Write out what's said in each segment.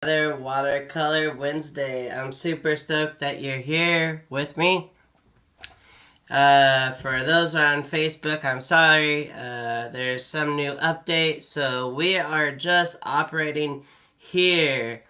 Another Watercolor Wednesday. I'm super stoked that you're here with me. For those on Facebook, I'm sorry. There's some new update. So we are just operating here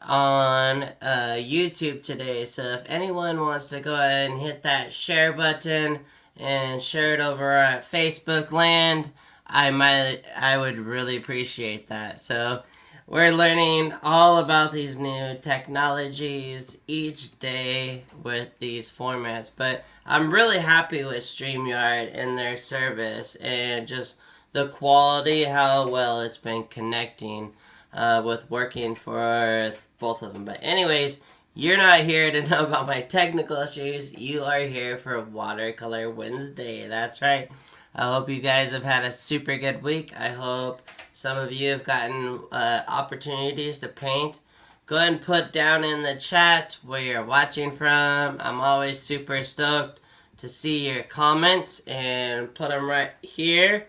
on YouTube today. So if anyone wants to go ahead and hit that share button and share it over at Facebook land, I would really appreciate that. So we're learning all about these new technologies each day with these formats, but I'm really happy with StreamYard and their service and just the quality, how well it's been connecting with working for both of them. But anyways, you're not here to know about my technical issues. You are here for Watercolor Wednesday. That's right. I hope you guys have had a super good week. I hope some of you have gotten opportunities to paint. Go ahead and put down in the chat where you're watching from. I'm always super stoked to see your comments and put them right here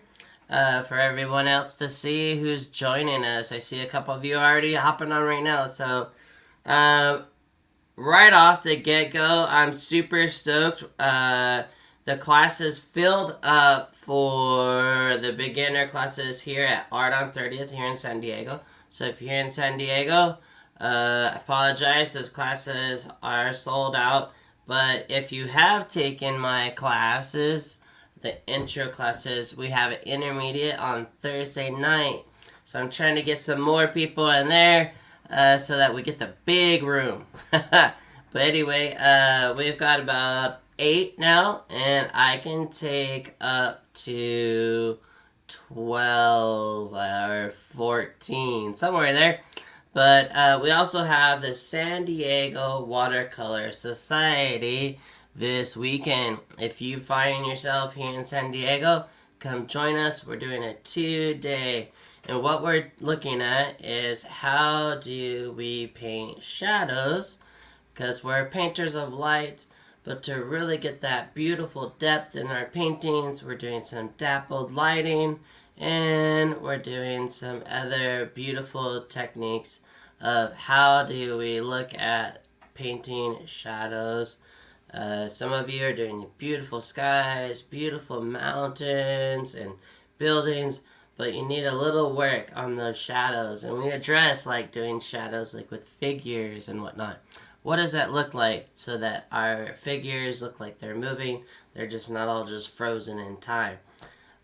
for everyone else to see who's joining us. I see a couple of you already hopping on right now. So right off the get-go, I'm super stoked. The classes filled up for the beginner classes here at Art on 30th here in San Diego. So if you're here in San Diego, I apologize, those classes are sold out. But if you have taken my classes, the intro classes, we have an intermediate on Thursday night. So I'm trying to get some more people in there so that we get the big room. But anyway, we've got about 8 now, and I can take up to 12 or 14, somewhere there. But we also have the San Diego Watercolor Society this weekend. If you find yourself here in San Diego, come join us. We're doing a 2-day. And what we're looking at is how do we paint shadows, because we're painters of light. But to really get that beautiful depth in our paintings, we're doing some dappled lighting, and we're doing some other beautiful techniques of how do we look at painting shadows. Some of you are doing beautiful skies, beautiful mountains, and buildings, but you need a little work on those shadows. And we address like doing shadows like with figures and whatnot. What does that look like so that our figures look like they're moving? They're just not all just frozen in time.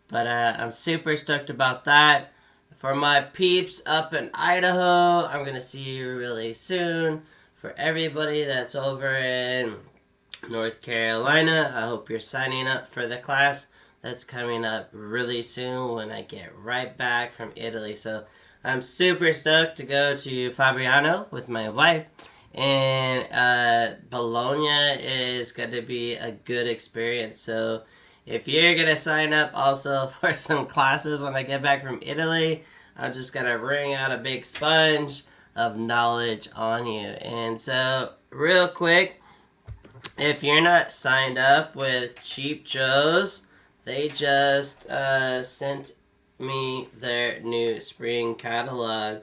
But I'm super stoked about that. For my peeps up in Idaho, I'm going to see you really soon. For everybody that's over in North Carolina, I hope you're signing up for the class. That's coming up really soon when I get right back from Italy. So I'm super stoked to go to Fabriano with my wife. And Bologna is going to be a good experience. So if you're going to sign up also for some classes when I get back from Italy, I'm just going to wring out a big sponge of knowledge on you. And so real quick, if you're not signed up with Cheap Joe's, they just sent me their new spring catalog.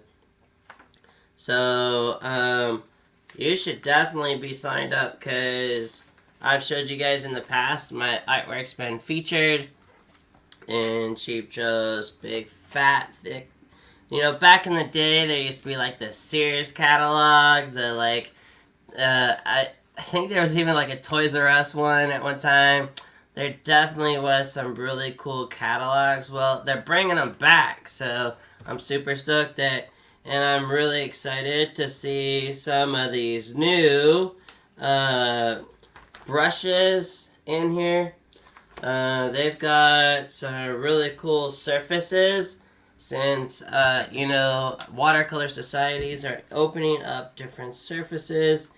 So you should definitely be signed up, because I've showed you guys in the past my artwork's been featured in Cheap Joe's big fat thick. You know, back in the day there used to be like the Sears catalog, the like I think there was even like a Toys R Us one at one time. There definitely was some really cool catalogs. Well, they're bringing them back, so I'm super stoked that. And I'm really excited to see some of these new brushes in here. They've got some really cool surfaces, since, watercolor societies are opening up different surfaces.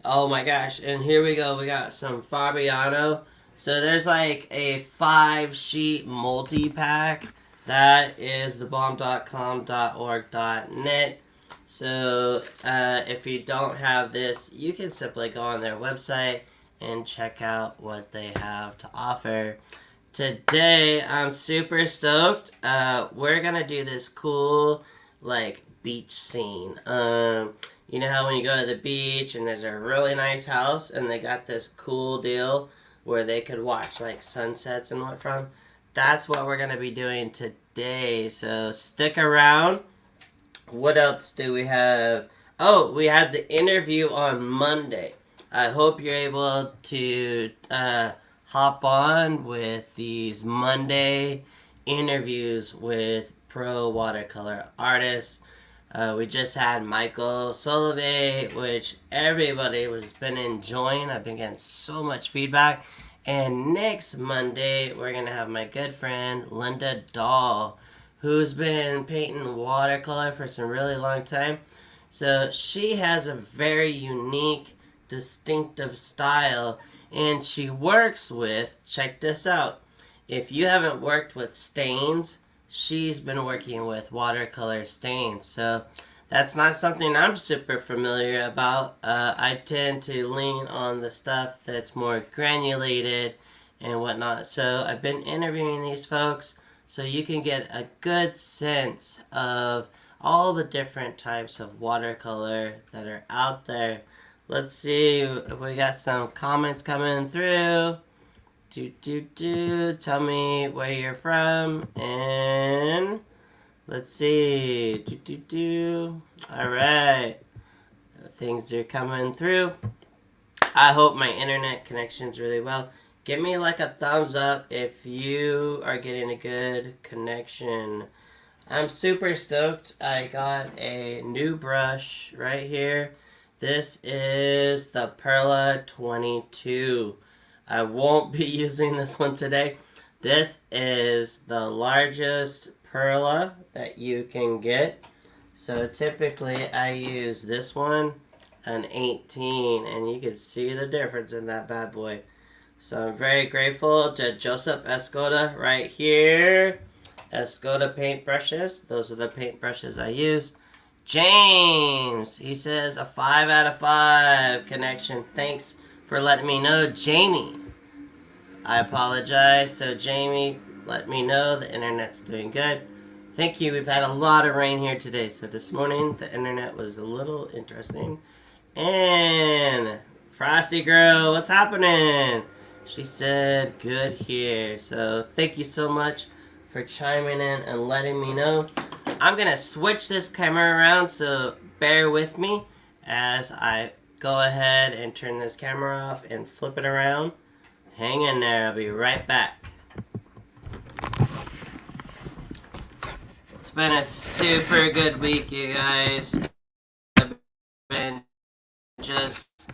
Oh my gosh, and here we go. We got some Fabriano. So there's like a 5-sheet multi-pack. That is thebomb.com.org.net. So if you don't have this, you can simply go on their website and check out what they have to offer. Today, I'm super stoked. We're going to do this cool, like, beach scene. You know how when you go to the beach and there's a really nice house and they got this cool deal where they could watch like sunsets and what from? That's what we're going to be doing today. So stick around. What else do we have? Oh, we had the interview on Monday. I hope you're able to hop on with these Monday interviews with pro watercolor artists. We just had Michael Solove, which everybody has been enjoying. I've been getting so much feedback. And next Monday, we're going to have my good friend Linda Dahl, who's been painting watercolor for some really long time. So she has a very unique, distinctive style, and she works with, check this out, if you haven't worked with stains, she's been working with watercolor stains. So that's not something I'm super familiar about. I tend to lean on the stuff that's more granulated and whatnot. So I've been interviewing these folks so you can get a good sense of all the different types of watercolor that are out there. Let's see if we got some comments coming through. Tell me where you're from, and let's see. Alright. Things are coming through. I hope my internet connection's really well. Give me like a thumbs up if you are getting a good connection. I'm super stoked. I got a new brush right here. This is the Perla 22. I won't be using this one today. This is the largest Perla that you can get. So typically I use this one, an 18, and you can see the difference in that bad boy. So I'm very grateful to Joseph Escoda right here. Escoda paintbrushes. Those are the paintbrushes I use. James, he says a 5 out of 5 connection. Thanks for letting me know, Jamie. I apologize. So Jamie, let me know the internet's doing good. Thank you. We've had a lot of rain here today. So this morning the internet was a little interesting. And Frosty Girl, what's happening? She said good here. So thank you so much for chiming in and letting me know. I'm going to switch this camera around, so bear with me as I go ahead and turn this camera off and flip it around. Hang in there, I'll be right back. It's been a super good week, you guys. I've been just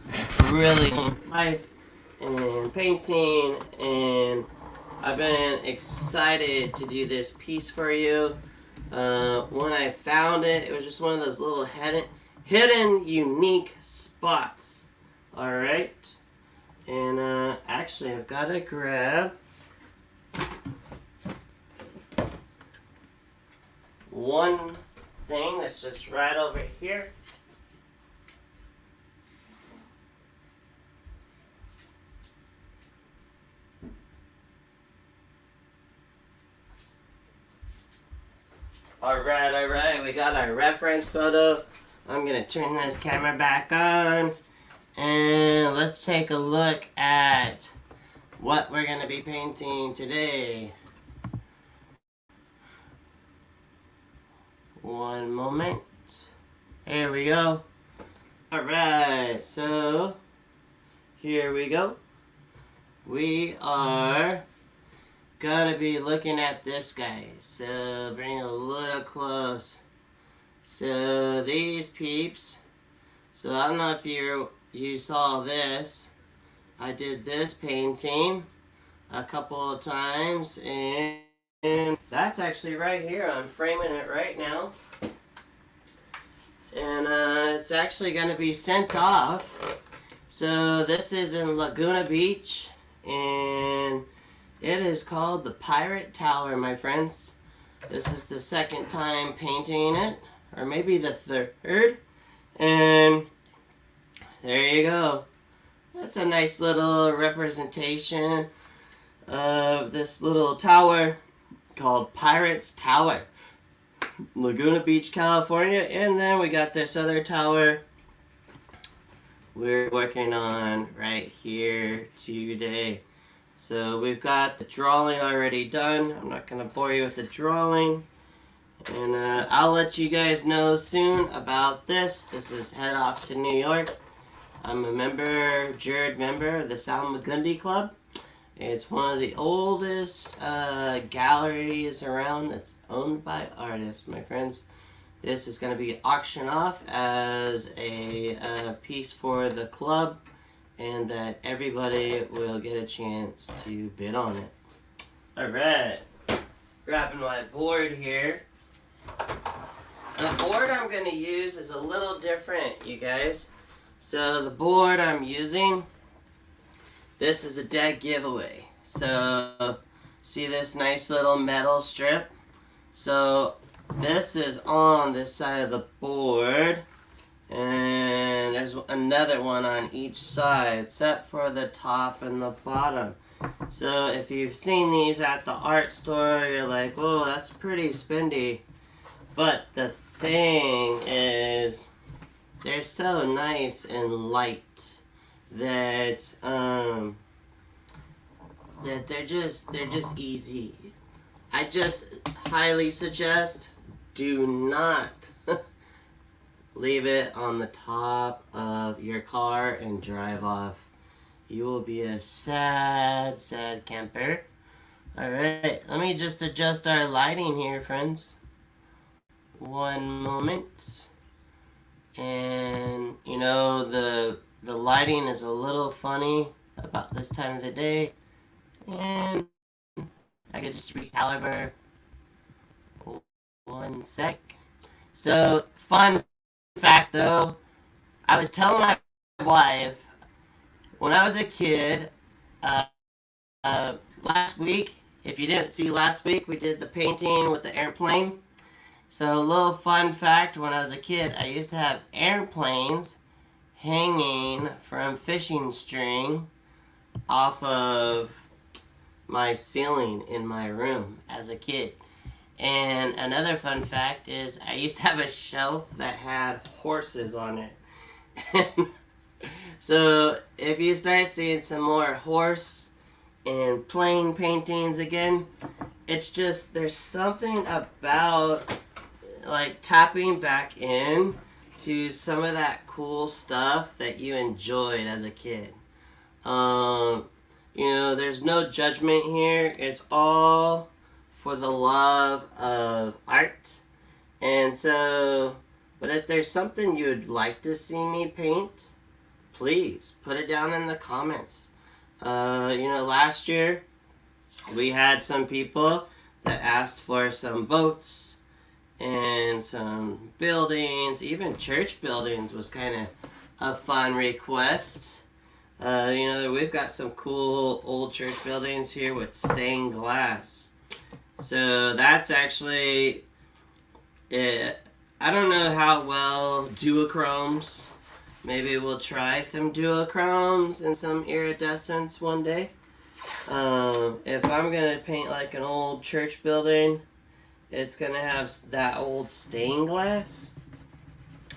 really in life and painting, and I've been excited to do this piece for you. When I found it, it was just one of those little hidden unique spots. Alright. And actually I've got to grab one thing that's just right over here. Alright, we got our reference photo. I'm going to turn this camera back on. And let's take a look at what we're going to be painting today. One moment. Here we go. Alright, so here we go. We are gonna be looking at this guy. So bring it a little close. So these peeps. So I don't know if you saw this. I did this painting a couple of times, and that's actually right here. I'm framing it right now. And it's actually going to be sent off. So this is in Laguna Beach, and it is called the Pirate Tower, my friends. This is the second time painting it, or maybe the third. And there you go. That's a nice little representation of this little tower called Pirate's Tower. Laguna Beach, California. And then we got this other tower we're working on right here today. So we've got the drawing already done. I'm not going to bore you with the drawing. And I'll let you guys know soon about this. This is Head Off to New York. I'm a juror member of the Salmagundi Club. It's one of the oldest galleries around that's owned by artists, my friends. This is going to be auctioned off as a piece for the club, and that everybody will get a chance to bid on it. Alright, grabbing my board here. The board I'm going to use is a little different, you guys. So the board I'm using, this is a dead giveaway. So see this nice little metal strip? So this is on this side of the board, and there's another one on each side except for the top and the bottom. So if you've seen these at the art store, you're like, whoa, that's pretty spendy. But the thing is, they're so nice and light that that they're just easy. I just highly suggest do not leave it on the top of your car and drive off. You will be a sad, sad camper. Alright, let me just adjust our lighting here, friends. One moment. And you know, the lighting is a little funny about this time of the day, and I could just recalibrate. One sec. So, fun fact though, I was telling my wife when I was a kid, last week, if you didn't see last week, we did the painting with the airplane. So a little fun fact, when I was a kid, I used to have airplanes hanging from fishing string off of my ceiling in my room as a kid. And another fun fact is I used to have a shelf that had horses on it. So if you start seeing some more horse and plane paintings again, it's just, there's something about like tapping back in to some of that cool stuff that you enjoyed as a kid. You know, there's no judgment here. It's all for the love of art. And so, but if there's something you would like to see me paint, please put it down in the comments. You know, last year we had some people that asked for some boats and some buildings. Even church buildings was kind of a fun request. You know, we've got some cool old church buildings here with stained glass. So that's actually it. I don't know how well duochromes. Maybe we'll try some duochromes and some iridescence one day. If I'm gonna paint like an old church building, it's gonna have that old stained glass,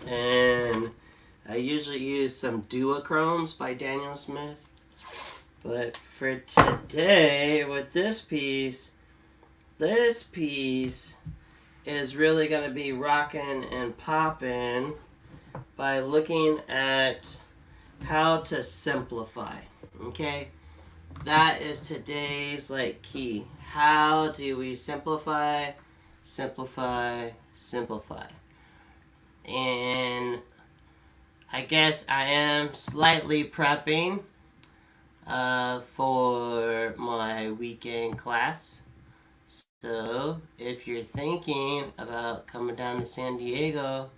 and I usually use some duochromes by Daniel Smith. But for today, with this piece is really gonna be rocking and popping by looking at how to simplify. Okay, that is today's like key. How do we simplify? Simplify. And I guess I am slightly prepping for my weekend class. So if you're thinking about coming down to San Diego,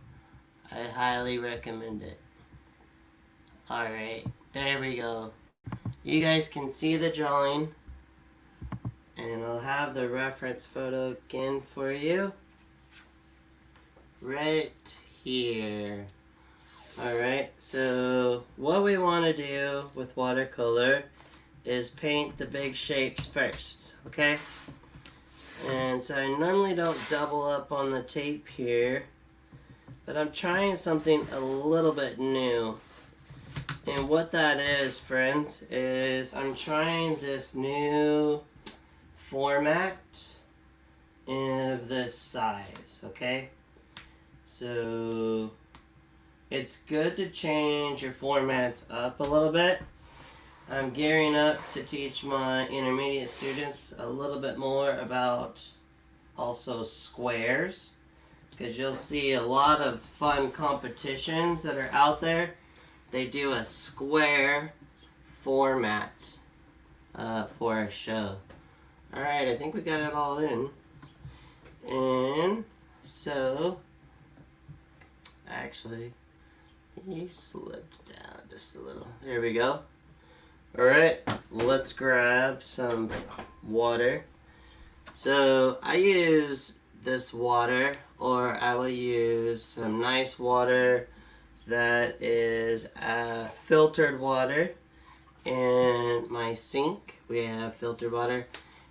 I highly recommend it. Alright, there we go. You guys can see the drawing. And I'll have the reference photo again for you. Right here. Alright, so what we want to do with watercolor is paint the big shapes first, okay? And so I normally don't double up on the tape here, but I'm trying something a little bit new. And what that is, friends, is I'm trying this new format of this size, okay? So it's good to change your formats up a little bit. I'm gearing up to teach my intermediate students a little bit more about also squares, because you'll see a lot of fun competitions that are out there. They do a square format for a show. Alright, I think we got it all in. And so, actually, he slipped down just a little. There we go. Alright, let's grab some water. So, I use this water, or I will use some nice water that is filtered water. In my sink, we have filtered water.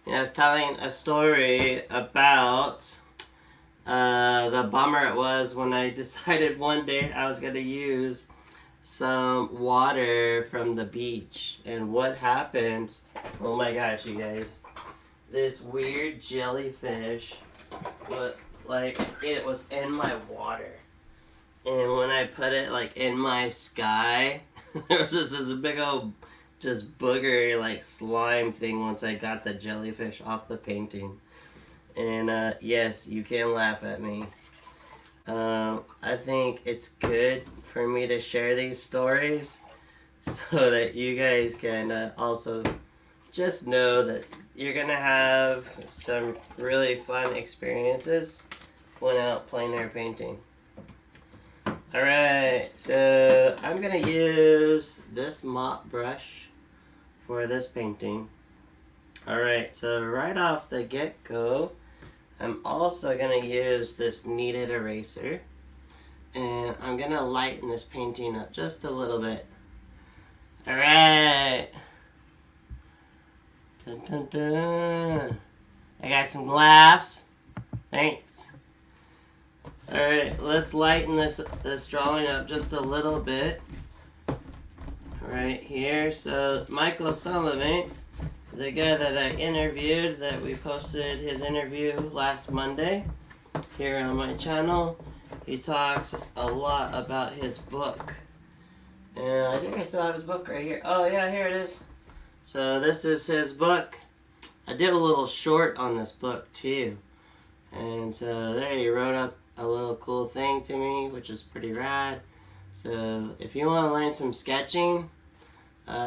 And I was telling a story about the bummer it was when I decided one day I was going to use some water from the beach. And what happened, oh my gosh, you guys, this weird jellyfish, it was in my water. And when I put it in my sky, there was this big old just boogery slime thing once I got the jellyfish off the painting. And yes, you can laugh at me. I think it's good for me to share these stories so that you guys can also just know that you're gonna have some really fun experiences when out plein air painting. Alright, so I'm gonna use this mop brush for this painting. Alright, so right off the get-go, I'm also going to use this kneaded eraser. And I'm going to lighten this painting up just a little bit. Alright. Dun, dun, dun. I got some laughs. Thanks. Alright, let's lighten this drawing up just a little bit. Right here. So Michael Sullivan, the guy that I interviewed, that we posted his interview last Monday here on my channel, he talks a lot about his book. And I think I still have his book right here. Oh yeah, here it is. So this is his book. I did a little short on this book too. And so there he wrote up a little cool thing to me, which is pretty rad. So if you want to learn some sketching,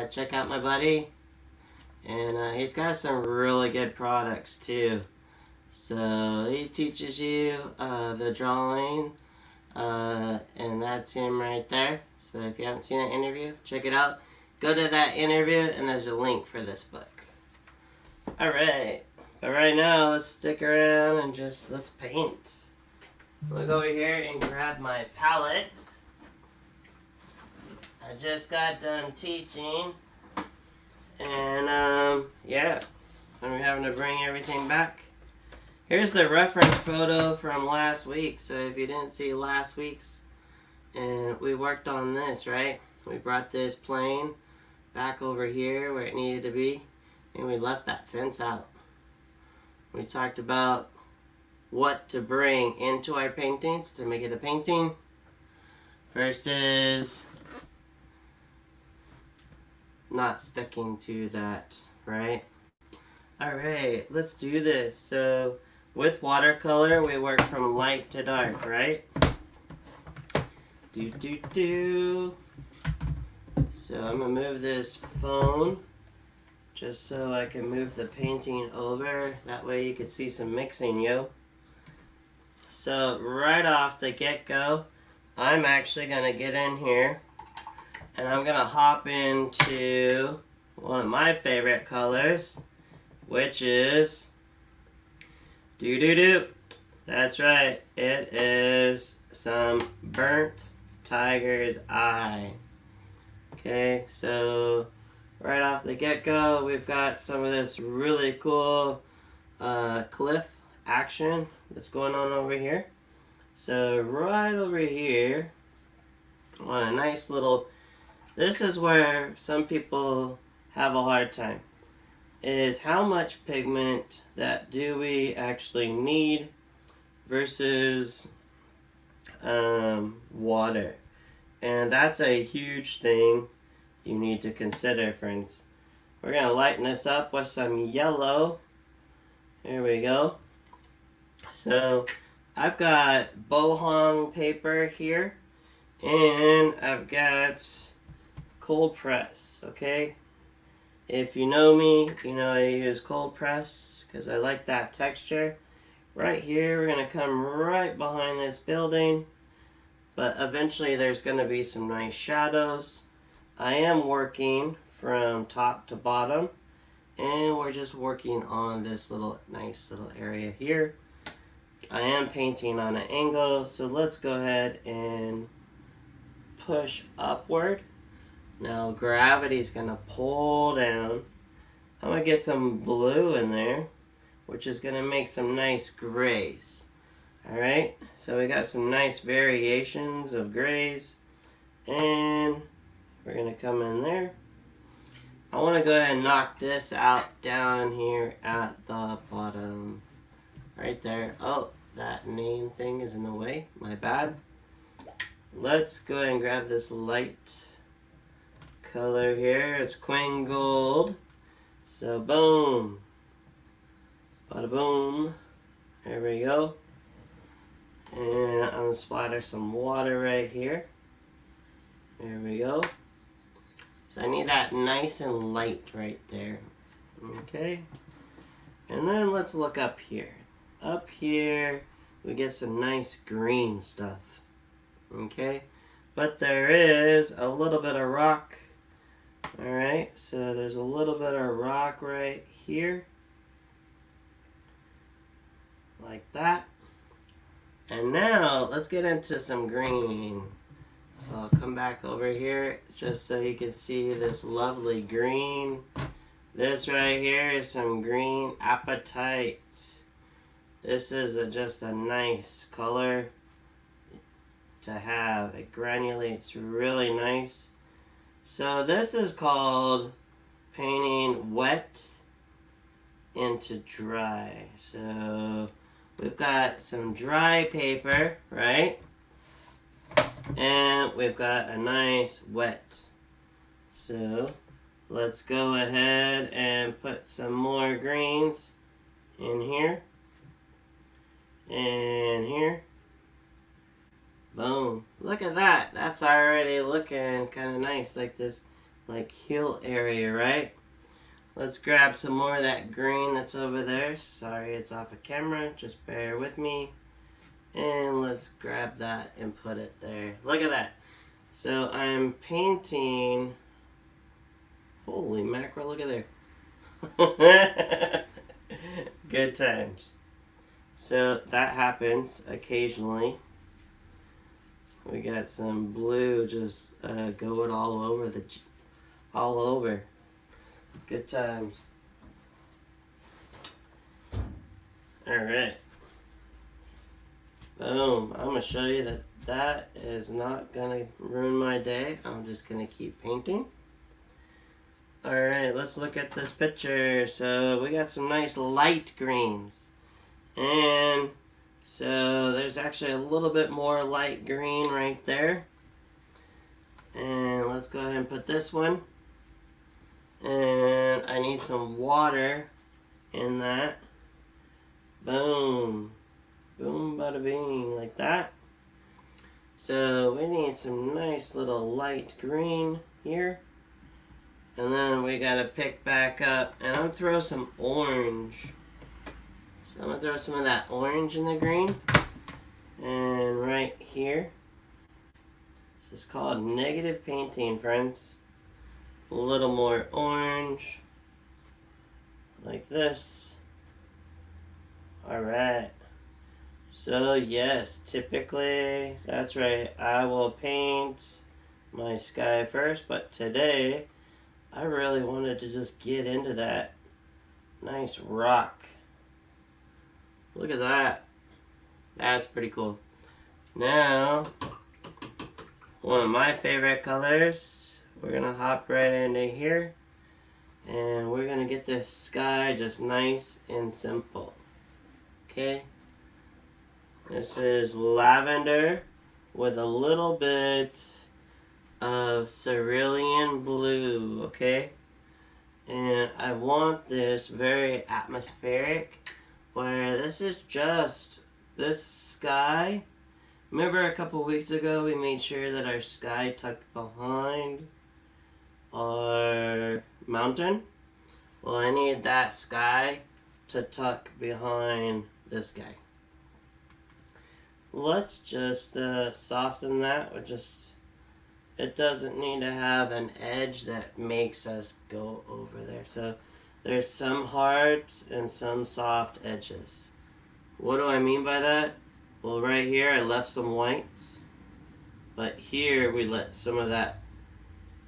check out my buddy. And he's got some really good products too. So he teaches you the drawing, and that's him right there. So if you haven't seen that interview, check it out. Go to that interview and there's a link for this book. Alright, but right now let's stick around and let's paint. I'm gonna go over here and grab my palettes. I just got done teaching, and yeah, I'm having to bring everything back. Here's the reference photo from last week. So if you didn't see last week's, and we worked on this, right? We brought this plane back over here where it needed to be, and we left that fence out. We talked about what to bring into our paintings to make it a painting versus not sticking to that, right? Alright, let's do this. So with watercolor, we work from light to dark, right? So I'm gonna move this phone just so I can move the painting over. That way you can see some mixing, yo. So right off the get-go, I'm actually gonna get in here and I'm gonna hop into one of my favorite colors, which is that's right, it is some Burnt Tiger's Eye. Okay, so right off the get-go, we've got some of this really cool cliff action that's going on over here. So right over here, on a nice little, this is where some people have a hard time, is how much pigment that do we actually need versus water. And that's a huge thing you need to consider, friends. We're going to lighten this up with some yellow. Here we go. So I've got bohong paper here, and I've got cold press, okay? If you know me, you know I use cold press because I like that texture. Right here, we're going to come right behind this building, but eventually there's going to be some nice shadows. I am working from top to bottom, and we're just working on this nice little area here. I am painting on an angle, so let's go ahead and push upward. Now gravity's going to pull down. I'm going to get some blue in there, which is going to make some nice grays. Alright, so we got some nice variations of grays, and we're going to come in there. I want to go ahead and knock this out down here at the bottom. Right there. Oh, that name thing is in the way. My bad. Let's go ahead and grab this light color here. It's Queen Gold. So boom. Bada boom. There we go. And I'm going to splatter some water right here. There we go. So I need that nice and light right there. Okay. And then let's look up here. Up here, we get some nice green stuff. Okay. But there is a little bit of rock. Alright. So there's a little bit of rock right here. Like that. And now, let's get into some green. So I'll come back over here just so you can see this lovely green. This right here is some green apatite. This is just a nice color to have. It granulates really nice. So this is called painting wet into dry. So we've got some dry paper, right? And we've got a nice wet. So let's go ahead and put some more greens in here. And here. Boom. Look at that. That's already looking kind of nice, like this hill area, right? Let's grab some more of that green that's over there. Sorry it's off of camera. Just bear with me. And let's grab that and put it there. Look at that. So I'm painting. Holy mackerel, look at there. Good times. So that happens occasionally. We got some blue just going all over. Good times. Alright. Boom. I'm going to show you that is not going to ruin my day. I'm just going to keep painting. Alright, let's look at this picture. So we got some nice light greens. And so there's actually a little bit more light green right there. And let's go ahead and put this one. And I need some water in that. Boom. Boom, bada bing, like that. So we need some nice little light green here. And then we gotta pick back up. And I'm throw some orange. So I'm gonna throw some of that orange in the green. And right here. This is called negative painting, friends. A little more orange. Like this. Alright. So yes, typically, that's right, I will paint my sky first, but today, I really wanted to just get into that nice rock. Look at that. That's pretty cool. Now, one of my favorite colors. We're gonna hop right into here. And we're gonna get this sky just nice and simple. Okay? This is lavender with a little bit of cerulean blue, okay? And I want this very atmospheric, where this is just this sky. Remember a couple weeks ago we made sure that our sky tucked behind our mountain? Well, I need that sky to tuck behind this guy. Let's just soften that with just, it doesn't need to have an edge that makes us go over there. So there's some hard and some soft edges. What do I mean by that? Well, right here I left some whites, but here we let some of that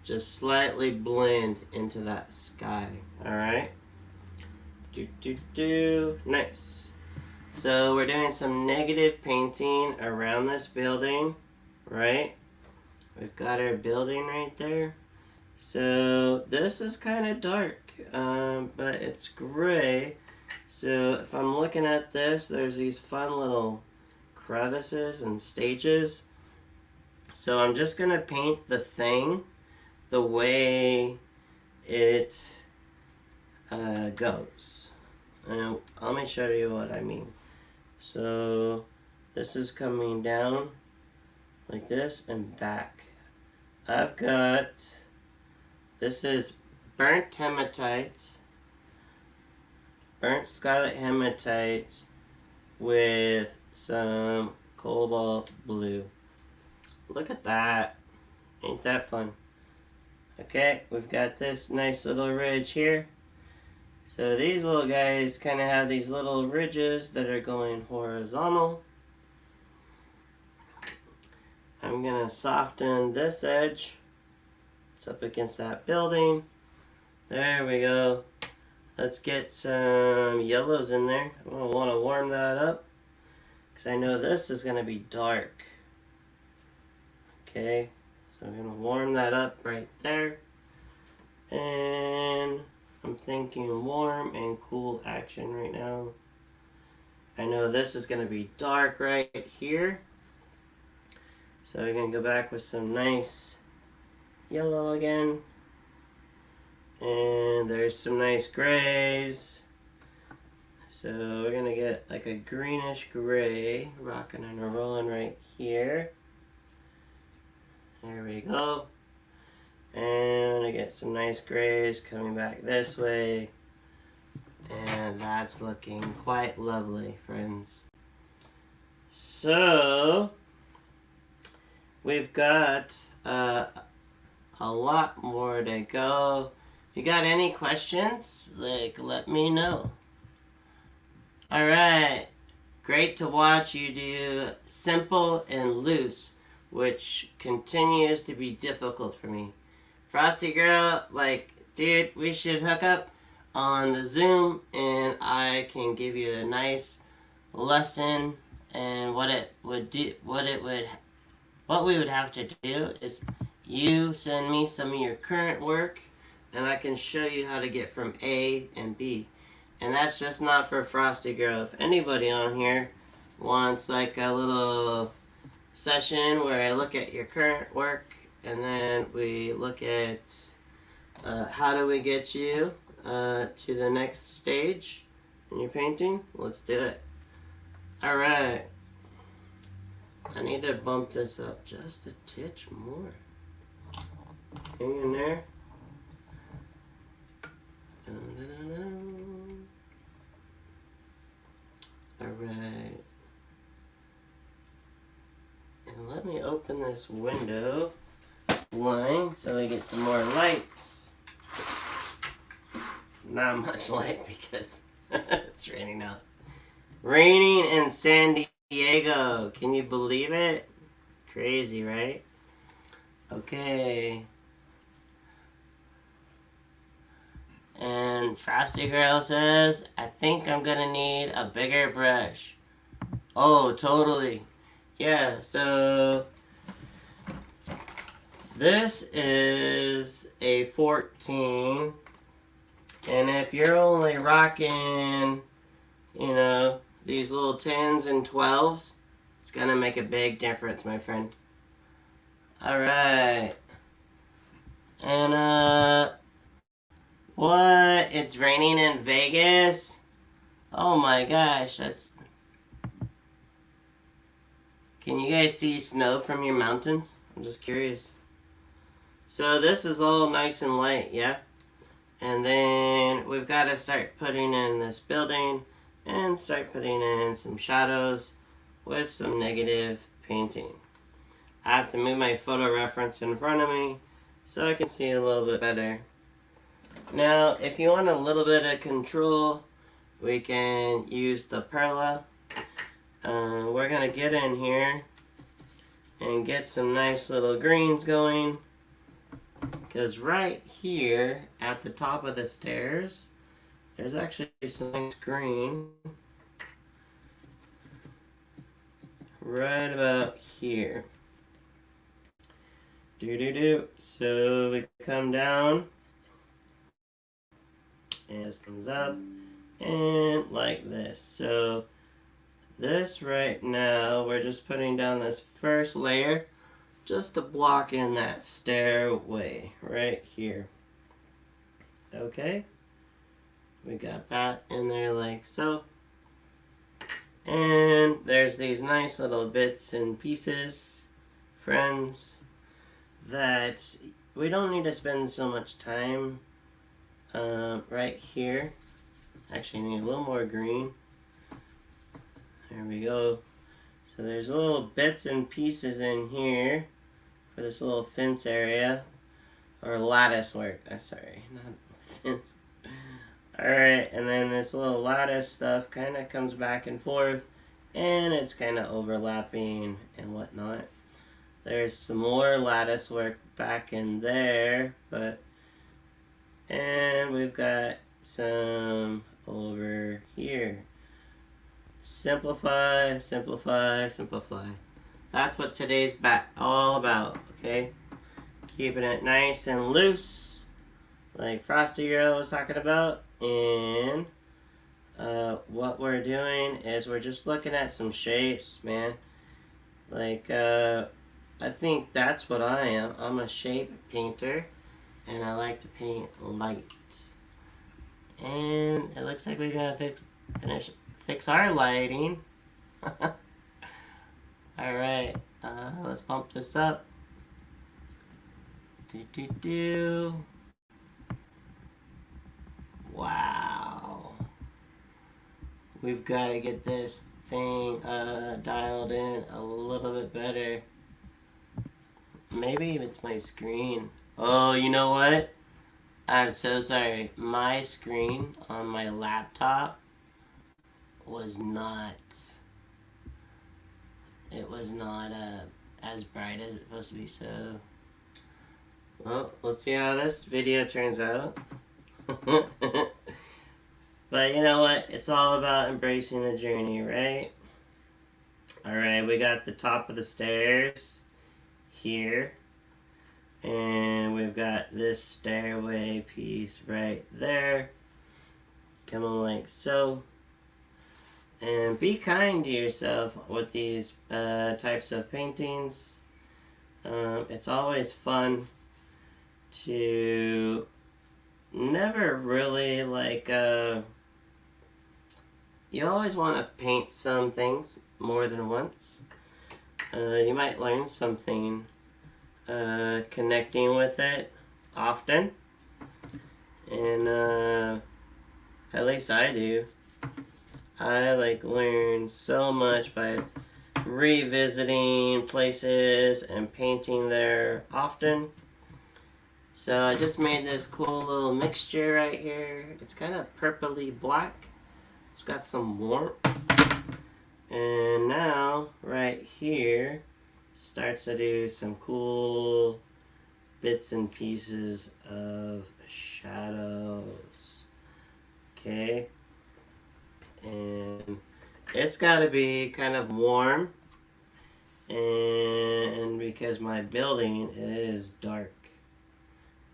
just slightly blend into that sky. Alright? Nice. So we're doing some negative painting around this building, right? We've got our building right there. So this is kind of dark, but it's gray. So if I'm looking at this, there's these fun little crevices and stages. So I'm just going to paint the thing the way it goes. And let me show you what I mean. So this is coming down like this and back. I've got, this is burnt hematite, burnt scarlet hematite with some cobalt blue. Look at that. Ain't that fun? Okay, we've got this nice little ridge here. So these little guys kind of have these little ridges that are going horizontal. I'm going to soften this edge. It's up against that building. There we go. Let's get some yellows in there. I'm going to want to warm that up, because I know this is going to be dark. Okay, so I'm going to warm that up right there. And I'm thinking warm and cool action right now. I know this is going to be dark right here. So we're going to go back with some nice yellow again. And there's some nice grays. So we're going to get like a greenish gray, rocking and rolling right here. There we go. And I get some nice grays coming back this way. And that's looking quite lovely, friends. So we've got a lot more to go. If you got any questions, let me know. Alright, great to watch you do simple and loose, which continues to be difficult for me. Frosty Girl, dude, we should hook up on the Zoom and I can give you a nice lesson. And what we would have to do is you send me some of your current work and I can show you how to get from A and B. And that's just not for Frosty Girl. If anybody on here wants like a little session where I look at your current work and then we look at how do we get you to the next stage in your painting, let's do it. Alright. I need to bump this up just a titch more. Hang in there. Alright. And let me open this window line so we get some more lights. Not much light because it's raining out. Raining in San Diego. Can you believe it? Crazy, right? Okay. And Frosty Girl says, I think I'm gonna need a bigger brush. Oh, totally. Yeah, so this is a 14. And if you're only rocking, these little 10s and 12s, it's gonna make a big difference, my friend. Alright. And, what? It's raining in Vegas? Oh my gosh, that's... Can you guys see snow from your mountains? I'm just curious. So this is all nice and light, yeah? And then we've got to start putting in this building and start putting in some shadows with some negative painting. I have to move my photo reference in front of me so I can see a little bit better. Now, if you want a little bit of control, we can use the perla. We're going to get in here and get some nice little greens going. Because right here at the top of the stairs, there's actually some nice green. Right about here. So we come down. And this comes up. And like this. So this right now, we're just putting down this first layer just to block in that stairway right here. Okay? We got that in there like so. And there's these nice little bits and pieces, friends, that we don't need to spend so much time right here. Actually, need a little more green. There we go. So there's little bits and pieces in here for this little fence area. Or lattice work. Sorry, not fence. Alright, and then this little lattice stuff kind of comes back and forth. And it's kind of overlapping and whatnot. There's some more lattice work back in there. And we've got some over here. Simplify, simplify, simplify. That's what today's all about, okay? Keeping it nice and loose, like Frosty Girl was talking about. And what we're doing is we're just looking at some shapes, man. Like, I think that's what I am. I'm a shape painter, and I like to paint light. And it looks like we gotta fix our lighting. Alright, let's bump this up. Wow. We've got to get this thing dialed in a little bit better. Maybe it's my screen. Oh, you know what? I'm so sorry. My screen on my laptop was not... It was not as bright as it's supposed to be, so... Well, we'll see how this video turns out. But you know what? It's all about embracing the journey, right? Alright, we got the top of the stairs here. And we've got this stairway piece right there. Coming like so. And be kind to yourself with these types of paintings. It's always fun to never really you always want to paint some things more than once. You might learn something connecting with it often. And at least I do. I learn so much by revisiting places and painting there often. So I just made this cool little mixture right here. It's kind of purpley black. It's got some warmth. And now, right here, starts to do some cool bits and pieces of shadows. Okay. And it's got to be kind of warm. And because my building is dark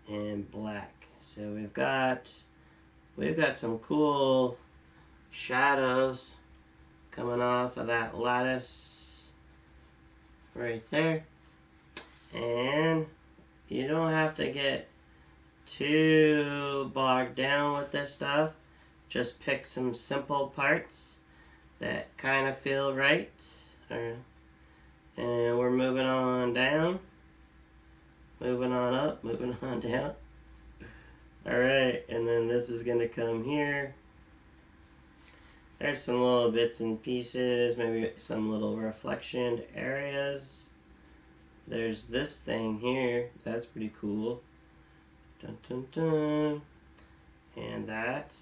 and black. So we've got some cool shadows coming off of that lattice right there. And you don't have to get too bogged down with this stuff. Just pick some simple parts that kind of feel right. And we're moving on down, moving on up, moving on down. Alright, and then this is going to come here. There's some little bits and pieces, maybe some little reflection areas. There's this thing here, that's pretty cool. Dun dun dun. And that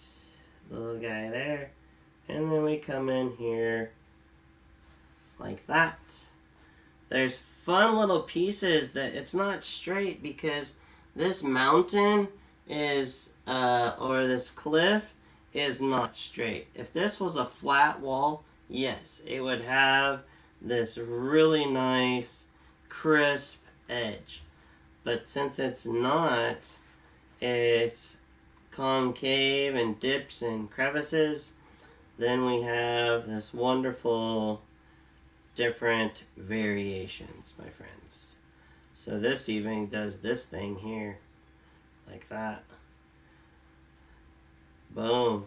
little guy there. And then we come in here like that. There's fun little pieces that it's not straight because this mountain is, or this cliff is not straight. If this was a flat wall, yes, it would have this really nice, crisp edge. But since it's not, it's concave and dips and crevices, then we have this wonderful different variations, my friends. So this even does this thing here, like that. Boom.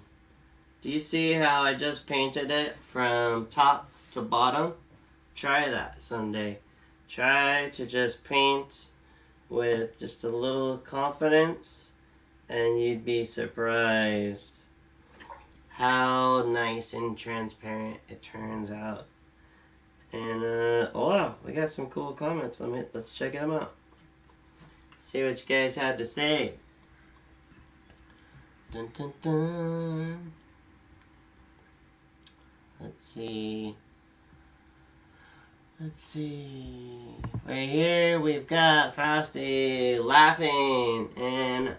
Do you see how I just painted it from top to bottom? Try that someday. Try to just paint with just a little confidence, and you'd be surprised how nice and transparent it turns out. And oh wow, we got some cool comments. Let's check them out. See what you guys had to say. Dun dun dun. Let's see. Right here we've got Frosty laughing and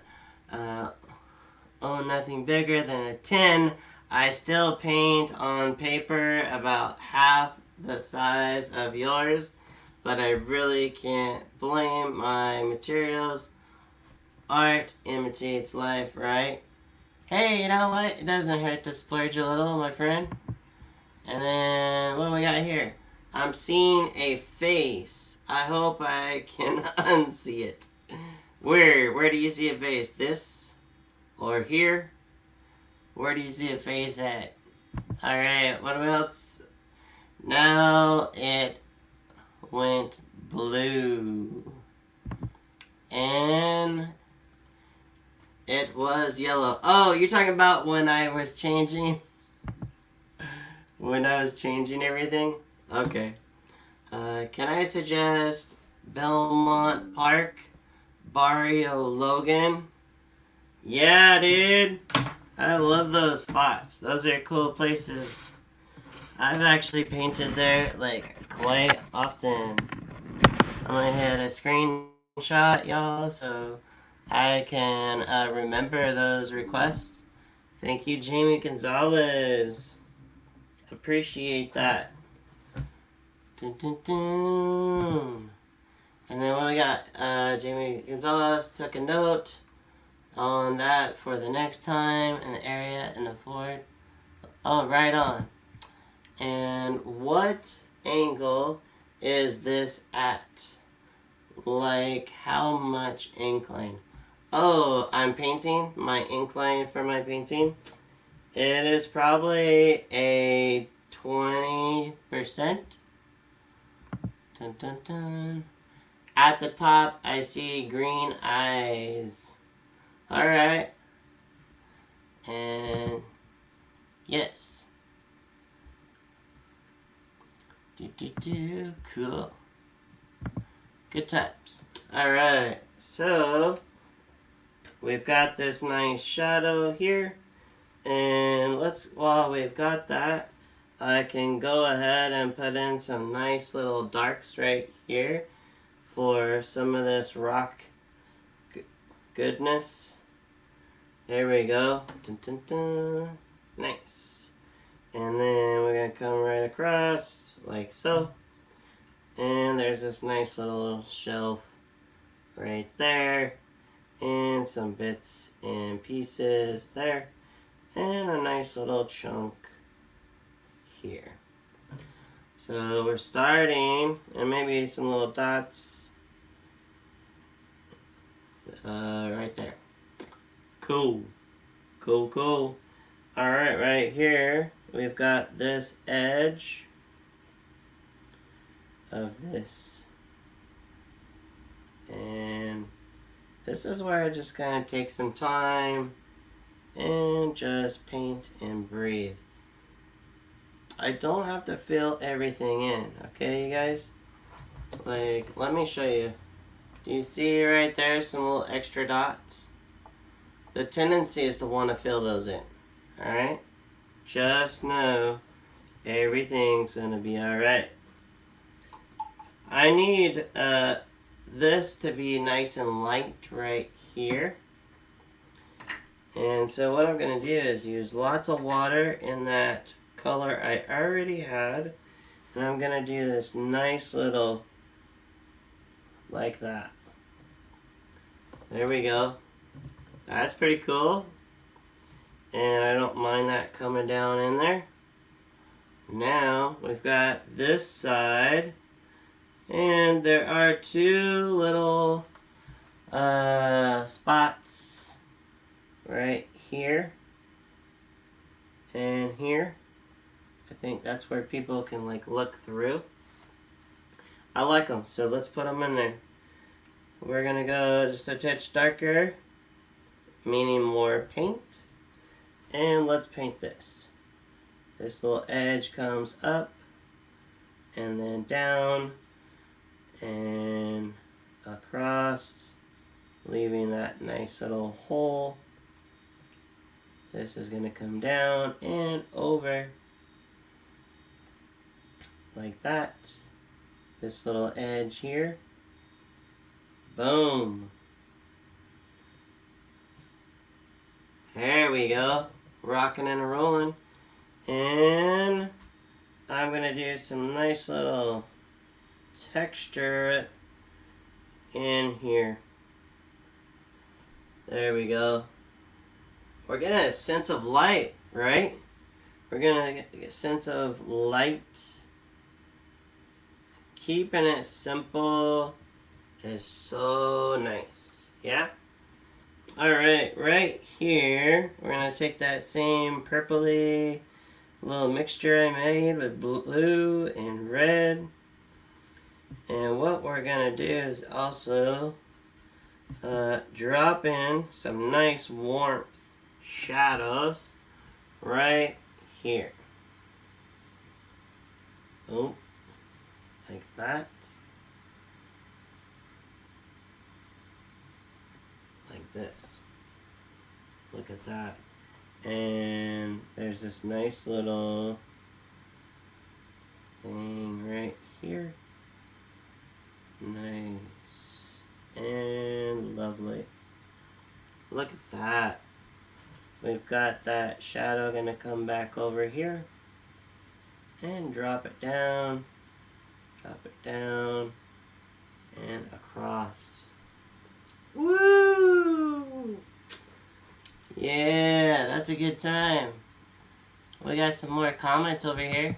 oh, nothing bigger than a 10. I still paint on paper about half the size of yours, but I really can't blame my materials. Art imitates life, right? Hey, you know what? It doesn't hurt to splurge a little, my friend. And then, what do we got here? I'm seeing a face. I hope I can unsee it. Where do you see a face? This? Or here? Where do you see a face at? Alright, what else? Now it went blue. And it was yellow. Oh, you're talking about when I was changing? When I was changing everything? Okay. Can I suggest Belmont Park? Barrio Logan? Yeah, dude. I love those spots. Those are cool places. I've actually painted there, like, quite often. I'm gonna hit a screenshot, y'all, so I can remember those requests. Thank you, Jamie Gonzalez. Appreciate that. Dun, dun, dun. And then what we got? Jamie Gonzalez took a note on that for the next time in the area in the Ford. Oh, right on. And what angle is this at? Like, how much incline? Oh, I'm painting. My incline for my painting. It is probably a 20%. Dun, dun, dun. At the top, I see green eyes. Alright. And yes. Cool. Good times. Alright. So, we've got this nice shadow here. And while we've got that, I can go ahead and put in some nice little darks right here for some of this rock goodness. There we go. Dun, dun, dun. Nice. And then we're going to come right across, like so. And there's this nice little shelf right there. And some bits and pieces there. And a nice little chunk here. So we're starting, and maybe some little dots right there. Cool. Cool, cool. Alright, right here, we've got this edge of this. And this is where I just kind of take some time and just paint and breathe. I don't have to fill everything in, okay, you guys? Like, let me show you. Do you see right there some little extra dots? The tendency is to want to fill those in, alright? Just know everything's going to be alright. I need this to be nice and light right here. And so what I'm going to do is use lots of water in that color I already had. And I'm going to do this nice little, like that. There we go. That's pretty cool. And I don't mind that coming down in there. Now we've got this side. And there are two little spots right here and here. I think that's where people can like look through. I like them, so let's put them in there. We're gonna go just a touch darker, meaning more paint. And let's paint this. This little edge comes up and then down and across, leaving that nice little hole. This is going to come down and over like that. This little edge here. Boom. There we go. Rocking and rolling. And I'm going to do some nice little texture in here. There we go. We're getting a sense of light, right? We're going to get a sense of light. Keeping it simple is so nice. Yeah? Alright, right here, we're going to take that same purpley little mixture I made with blue and red. And what we're going to do is also drop in some nice warmth shadows right here. Oh, like that. Like this. Look at that. And there's this nice little thing right here. Nice and lovely. Look at that. We've got that shadow gonna come back over here and drop it down, and across. Woo! Yeah, that's a good time. We got some more comments over here.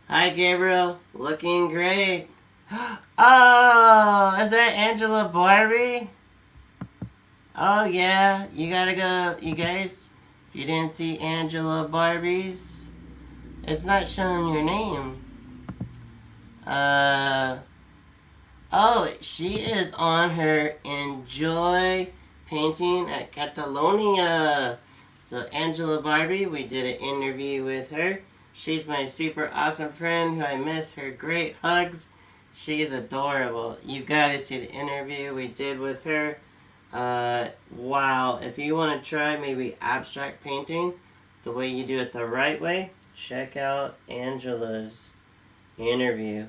Hi, Gabriel. Looking great. Oh, is that Angela Barbie? Oh, yeah. You gotta go, you guys. If you didn't see Angela Barbie's, it's not showing your name. Oh, she is on her Enjoy painting at Catalonia. So Angela Barbie, we did an interview with her. She's my super awesome friend who I miss her great hugs. She's adorable. You gotta see the interview we did with her. Wow. If you want to try maybe abstract painting the way you do it the right way, check out Angela's interview.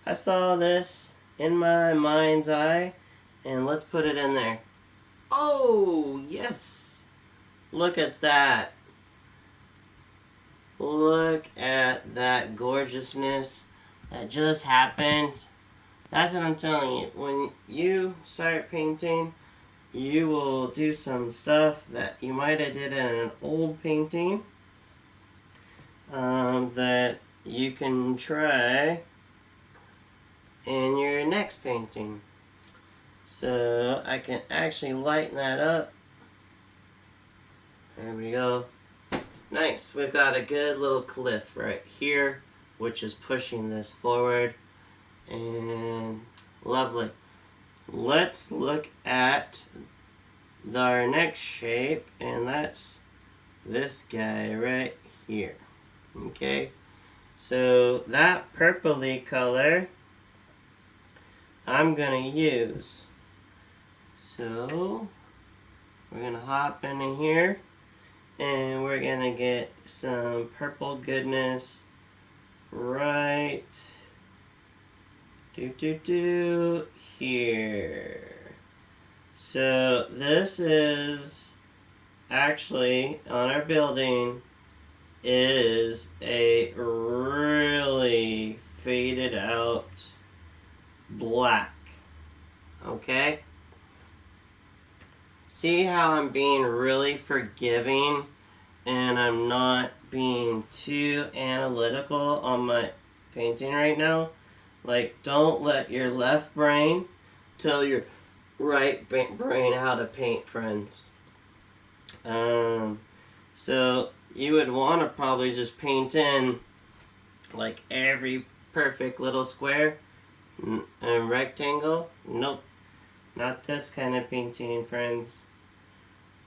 I saw this in my mind's eye, and let's put it in there. Oh, yes. Look at that. Look at that gorgeousness that just happened. That's what I'm telling you. When you start painting, you will do some stuff that you might have did in an old painting that you can try in your next painting. So I can actually lighten that up. There we go. Nice. We've got a good little cliff right here, which is pushing this forward. And lovely. Let's look at our next shape, and that's this guy right here. Okay, so that purpley color I'm gonna use. So we're gonna hop into here, and we're gonna get some purple goodness right here. So this is actually on our building is a really faded out black. Okay? See how I'm being really forgiving and I'm not being too analytical on my painting right now? Like, don't let your left brain tell your right brain how to paint, friends. So you would want to probably just paint in like every perfect little square and rectangle. Nope, not this kind of painting, friends.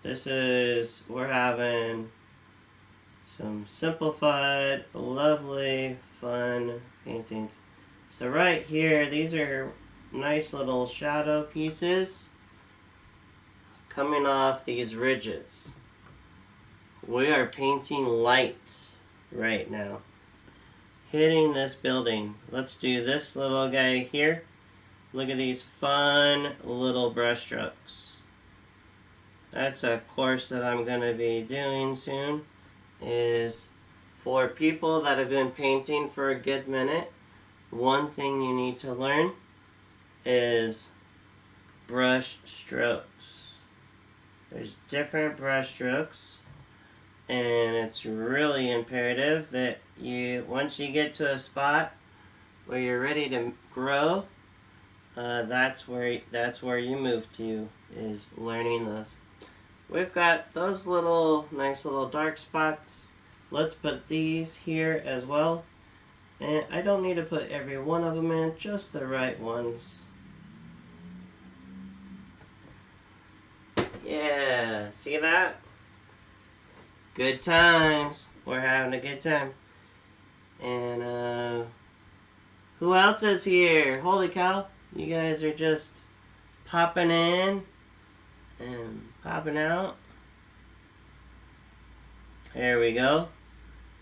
We're having some simplified, lovely, fun paintings. So right here, these are nice little shadow pieces coming off these ridges. We are painting light right now, hitting this building. Let's do this little guy here. Look at these fun little brush strokes. That's a course that I'm going to be doing soon, is for people that have been painting for a good minute. One thing you need to learn is brush strokes. There's different brush strokes, and it's really imperative that once you get to a spot where you're ready to grow, that's where you move to, is learning those. We've got those nice little dark spots. Let's put these here as well. And I don't need to put every one of them in, just the right ones. Yeah, see that? Good times. We're having a good time. And who else is here? Holy cow. You guys are just popping in and popping out. There we go.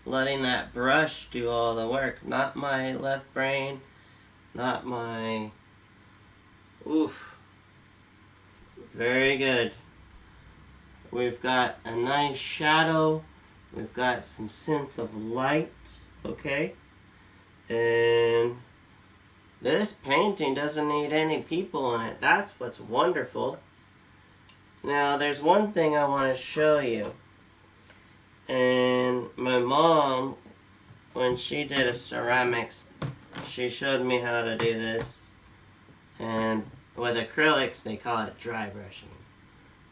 Letting that brush do all the work. Not my left brain. Not my... Oof. Very good. We've got a nice shadow. We've got some sense of light. Okay? And this painting doesn't need any people in it. That's what's wonderful. Now, there's one thing I want to show you. And my mom, when she did a ceramics, she showed me how to do this. And with acrylics, they call it dry brushing.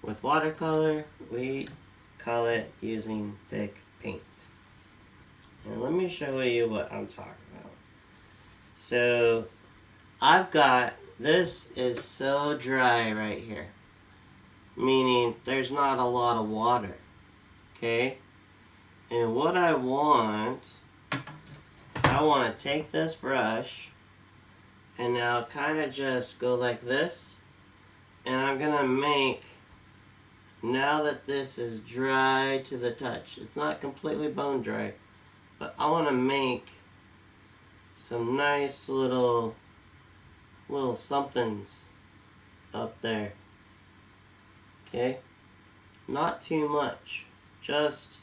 With watercolor, we call it using thick paint. And let me show you what I'm talking about. So, this is so dry right here. Meaning, there's not a lot of water. Okay? And what I want to take this brush and now kind of just go like this. And I'm going to make, now that this is dry to the touch, it's not completely bone dry, but I want to make some nice little somethings up there. Okay? Not too much. Just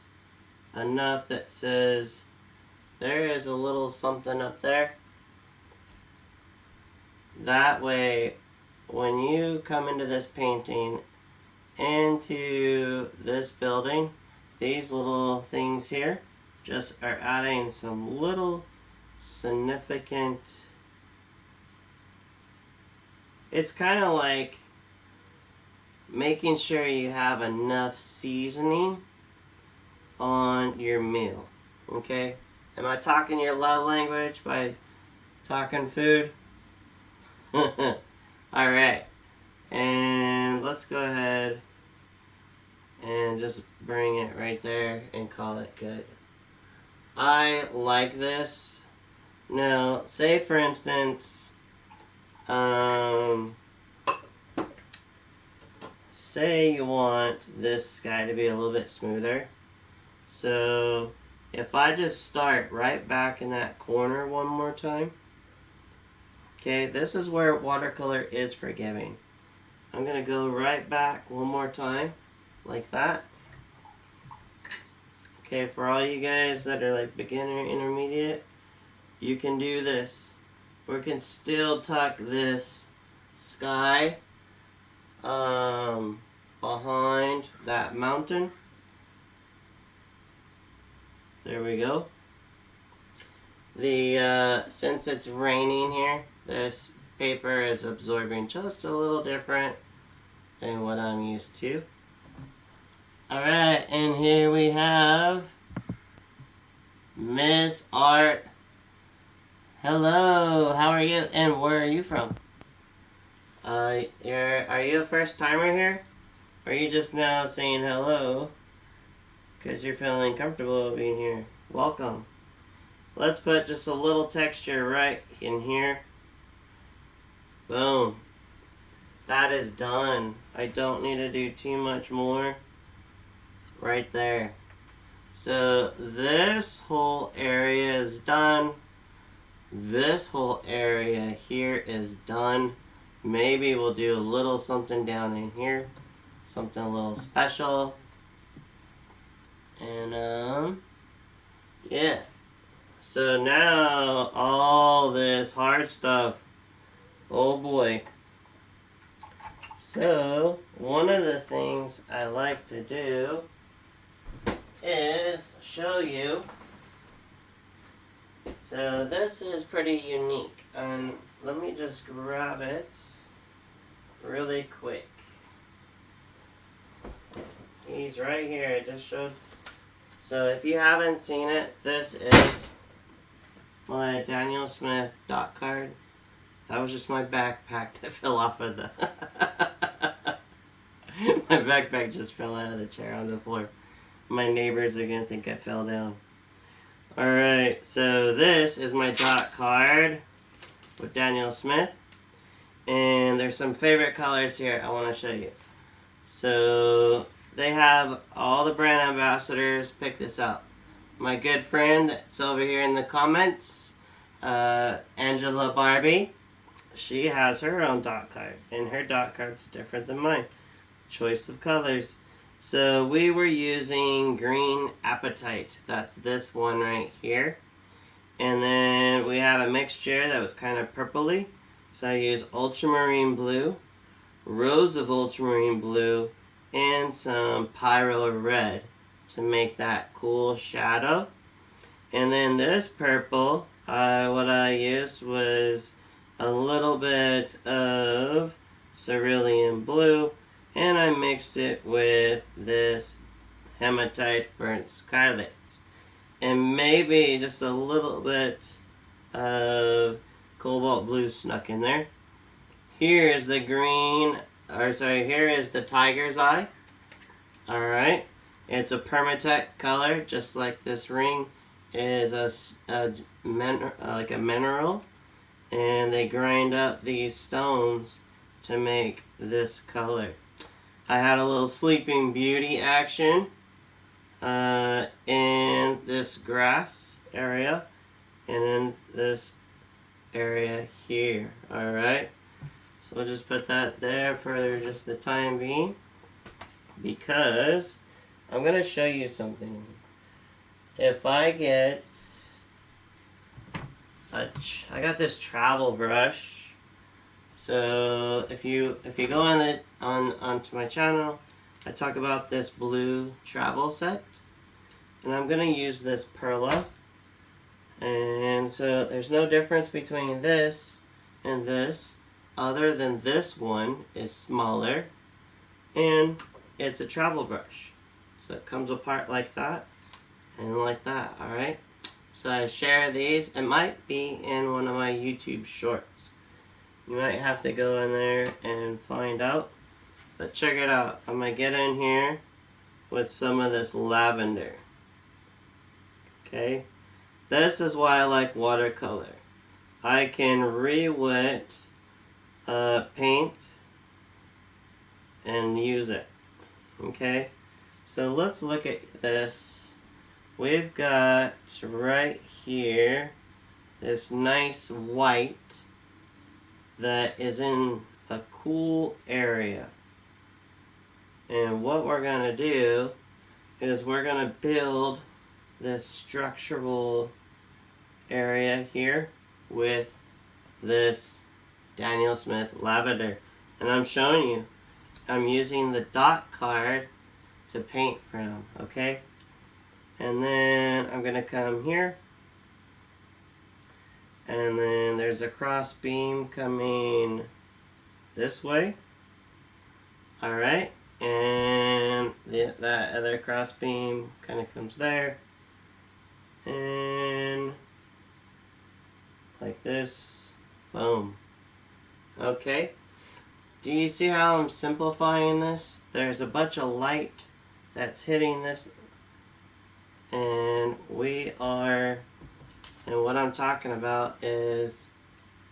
enough that says there is a little something up there. That way, when you come into this painting, into this building, these little things here just are adding some little significant. It's kind of like making sure you have enough seasoning on your meal. Okay? Am I talking your love language by talking food? Alright. And let's go ahead and just bring it right there and call it good. I like this. Now, say for instance, say you want this guy to be a little bit smoother. So, if I just start right back in that corner one more time. Okay, this is where watercolor is forgiving. I'm going to go right back one more time, like that. Okay, for all you guys that are like beginner, intermediate, you can do this. We can still tuck this sky behind that mountain. There we go. Since it's raining here, this paper is absorbing just a little different than what I'm used to. Alright, and here we have Miss Art. Hello, how are you? And where are you from? Are you a first timer here? Or are you just now saying hello because you're feeling comfortable being here? Welcome. Let's put just a little texture right in here. Boom. That is done. I don't need to do too much more. Right there. So this whole area is done. This whole area here is done. Maybe we'll do a little something down in here. Something a little special. And yeah. So now all this hard stuff. Oh boy. So one of the things I like to do is show you. So this is pretty unique. And let me just grab it really quick. He's right here. I just showed. So if you haven't seen it, this is my Daniel Smith dot card. That was just my backpack that fell off of the... My backpack just fell out of the chair on the floor. My neighbors are going to think I fell down. Alright, so this is my dot card with Daniel Smith. And there's some favorite colors here I want to show you. So they have all the brand ambassadors pick this out. My good friend that's over here in the comments, Angela Barbie, she has her own dot card. And her dot card's different than mine. Choice of colors. So we were using green apatite. That's this one right here. And then we had a mixture that was kind of purpley. So I used ultramarine blue, rose of ultramarine blue, and some pyro red to make that cool shadow. And then this purple, what I used was a little bit of cerulean blue, and I mixed it with this hematite burnt scarlet. And maybe just a little bit of cobalt blue snuck in there. Here is the green, here is the tiger's eye. Alright. It's a permatec color, just like this ring is like a mineral. And they grind up these stones to make this color. I had a little Sleeping Beauty action in this grass area and in this area here. Alright, so we'll just put that there for just the time being. because I'm going to show you something. If I get, I got this travel brush. So if you go onto my channel, I talk about this blue travel set, and I'm gonna use this Perla. And so there's no difference between this and this, other than this one is smaller, and it's a travel brush. So it comes apart like that and like that. All right. So I share these. It might be in one of my YouTube shorts. You might have to go in there and find out. But check it out. I'm going to get in here with some of this lavender. Okay. This is why I like watercolor. I can re-wet paint and use it. Okay. So let's look at this. We've got right here this nice white that is in a cool area. And what we're going to do is we're going to build this structural area here with this Daniel Smith lavender. And I'm showing you, I'm using the dot card to paint from, okay? And then I'm going to come here. And then there's a cross beam coming this way. Alright. And that other cross beam kind of comes there. And like this. Boom. Okay. Do you see how I'm simplifying this? There's a bunch of light that's hitting this. And what I'm talking about is,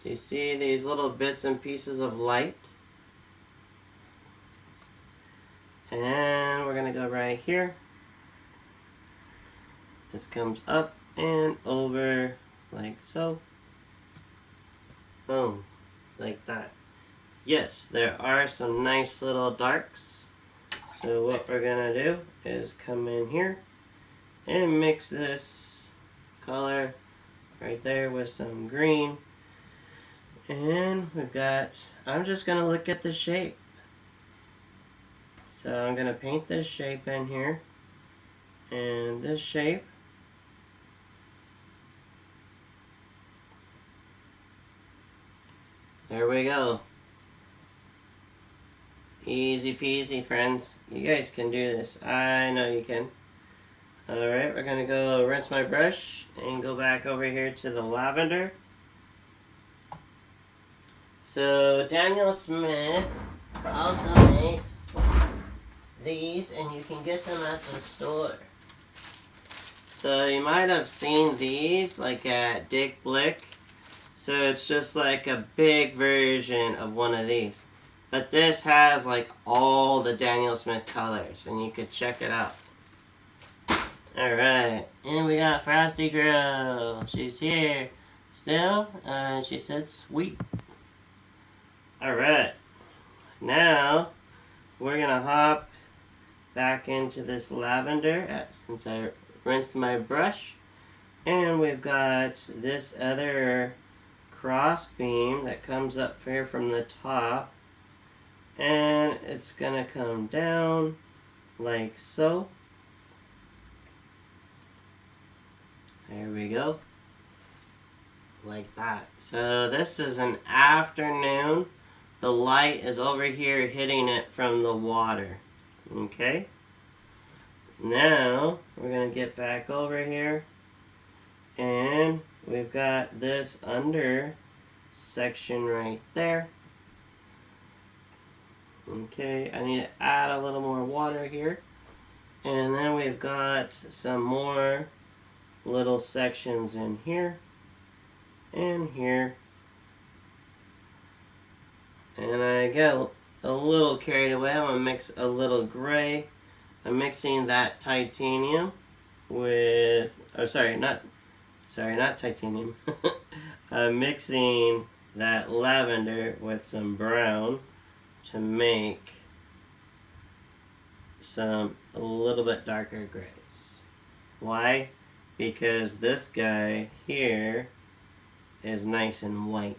do you see these little bits and pieces of light? And we're going to go right here. This comes up and over like so. Boom. Like that. Yes, there are some nice little darks. So what we're going to do is come in here and mix this color right there with some green. And we've got, I'm just going to look at the shape. So I'm going to paint this shape in here. And this shape. There we go. Easy peasy, friends. You guys can do this. I know you can. Alright, we're going to go rinse my brush and go back over here to the lavender. So Daniel Smith also makes these, and you can get them at the store. So you might have seen these like at Dick Blick. So it's just like a big version of one of these. But this has like all the Daniel Smith colors, and you could check it out. Alright, and we got Frosty Girl. She's here still, she said sweet. Alright, now we're gonna hop back into this lavender since I rinsed my brush. And we've got this other cross beam that comes up here from the top. And it's gonna come down like so. There we go. Like that. So this is an afternoon. The light is over here hitting it from the water. Okay. Now we're going to get back over here. And we've got this under section right there. Okay. I need to add a little more water here. And then we've got some more little sections in here and here. And I got a little carried away. I'm going to mix a little gray. I'm mixing that titanium with, not titanium. I'm mixing that lavender with some brown to make some a little bit darker grays. Why? Because this guy here is nice and white.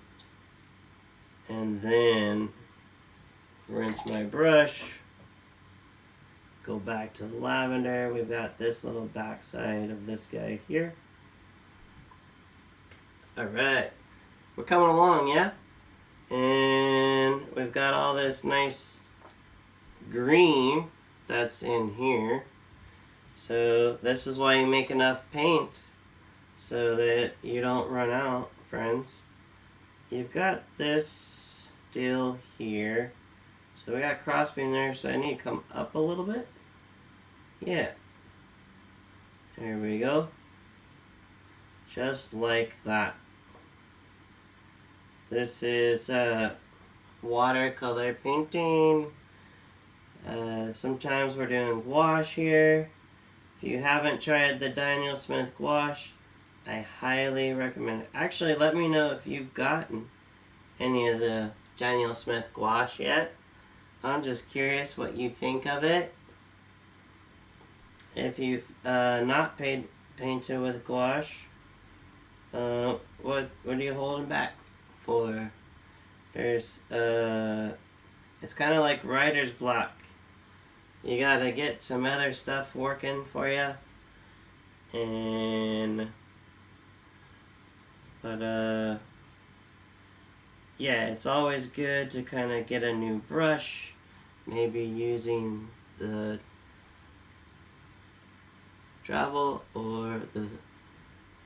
And then rinse my brush, go back to the lavender. We've got this little backside of this guy here. Alright, we're coming along, yeah? And we've got all this nice green that's in here. So this is why you make enough paint so that you don't run out, friends. You've got this deal here. So we got crossbeam there, so I need to come up a little bit. Yeah. There we go. Just like that. This is watercolor painting. Sometimes we're doing gouache here. If you haven't tried the Daniel Smith gouache, I highly recommend it. Actually, let me know if you've gotten any of the Daniel Smith gouache yet. I'm just curious what you think of it. If you've not painted with gouache, what are you holding back for? There's it's kind of like writer's block. You gotta get some other stuff working for you, but yeah, it's always good to kind of get a new brush, maybe using the travel or the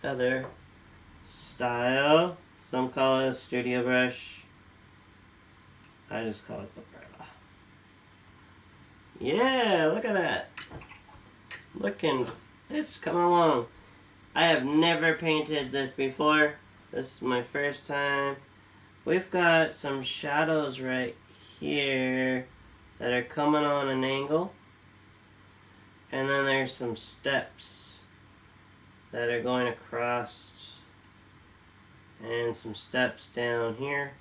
other style. Some call it a studio brush. I just call it the Perla. Yeah, look at that. It's coming along. I have never painted this before. This is my first time. We've got some shadows right here that are coming on an angle. And then there's some steps that are going across. And some steps down here.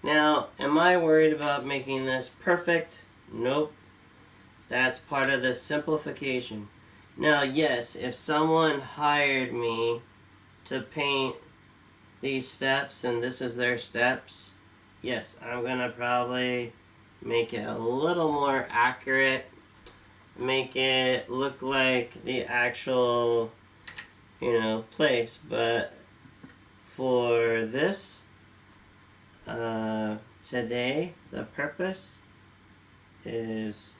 Now, am I worried about making this perfect? Nope. That's part of the simplification. Now, yes, if someone hired me to paint these steps and this is their steps, yes, I'm going to probably make it a little more accurate. Make it look like the actual, place. But for this, today, the purpose is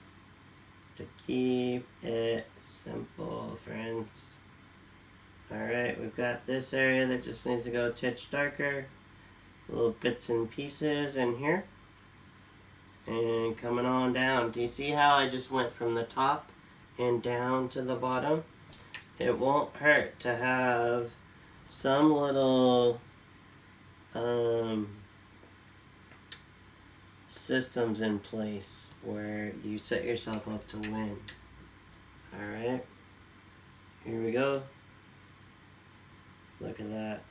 to keep it simple, friends. Alright, we've got this area that just needs to go a titch darker. Little bits and pieces in here. And coming on down. Do you see how I just went from the top and down to the bottom? It won't hurt to have some little systems in place where you set yourself up to win. Alright, here we go. Look at that.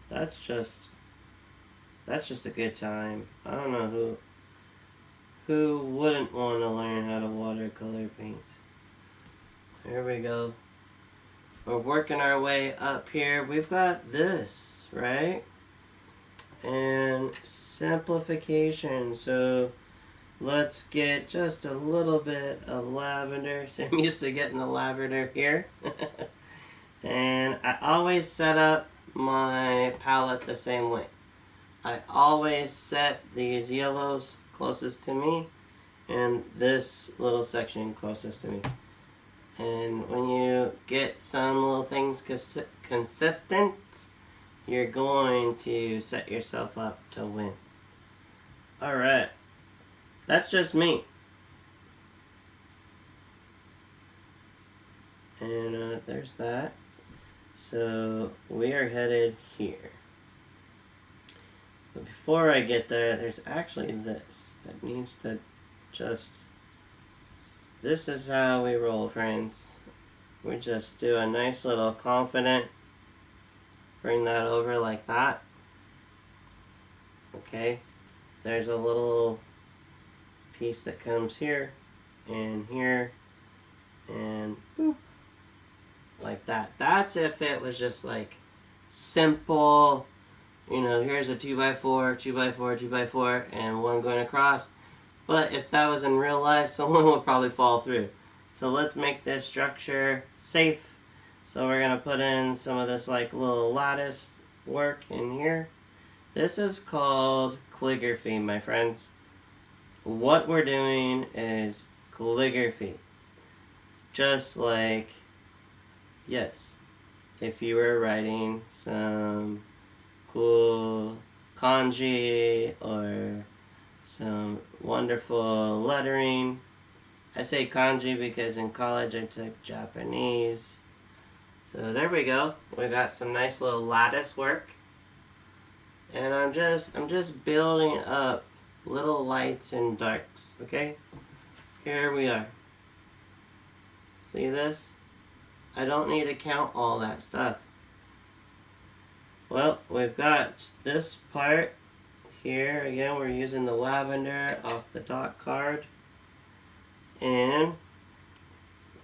That's just a good time. I don't know who wouldn't want to learn how to watercolor paint. Here we go. We're working our way up here. We've got this, right? And simplification. So let's get just a little bit of lavender. So I'm used to getting the lavender here. And I always set up my palette the same way. I always set these yellows closest to me and this little section closest to me. And when you get some little things consistent, you're going to set yourself up to win. Alright, that's just me. And there's that. So we are headed here. But before I get there, there's actually this that needs to just... This is how we roll, friends. We just do a nice little confident, bring that over like that. Okay. there's a little piece that comes here and here and boop, like that. That's if it was just like simple, you know, here's a 2x4, 2x4, 2x4, and one going across. But if that was in real life, someone would probably fall through. So let's make this structure safe. So we're going to put in some of this like little lattice work in here. This is called calligraphy, my friends. What we're doing is calligraphy. Just like, yes, if you were writing some cool kanji or some wonderful lettering. I say kanji because in college I took Japanese. So there we go. We got some nice little lattice work. And I'm just building up little lights and darks, okay? Here we are. See this? I don't need to count all that stuff. Well, we've got this part here. Again, we're using the lavender off the dot card. And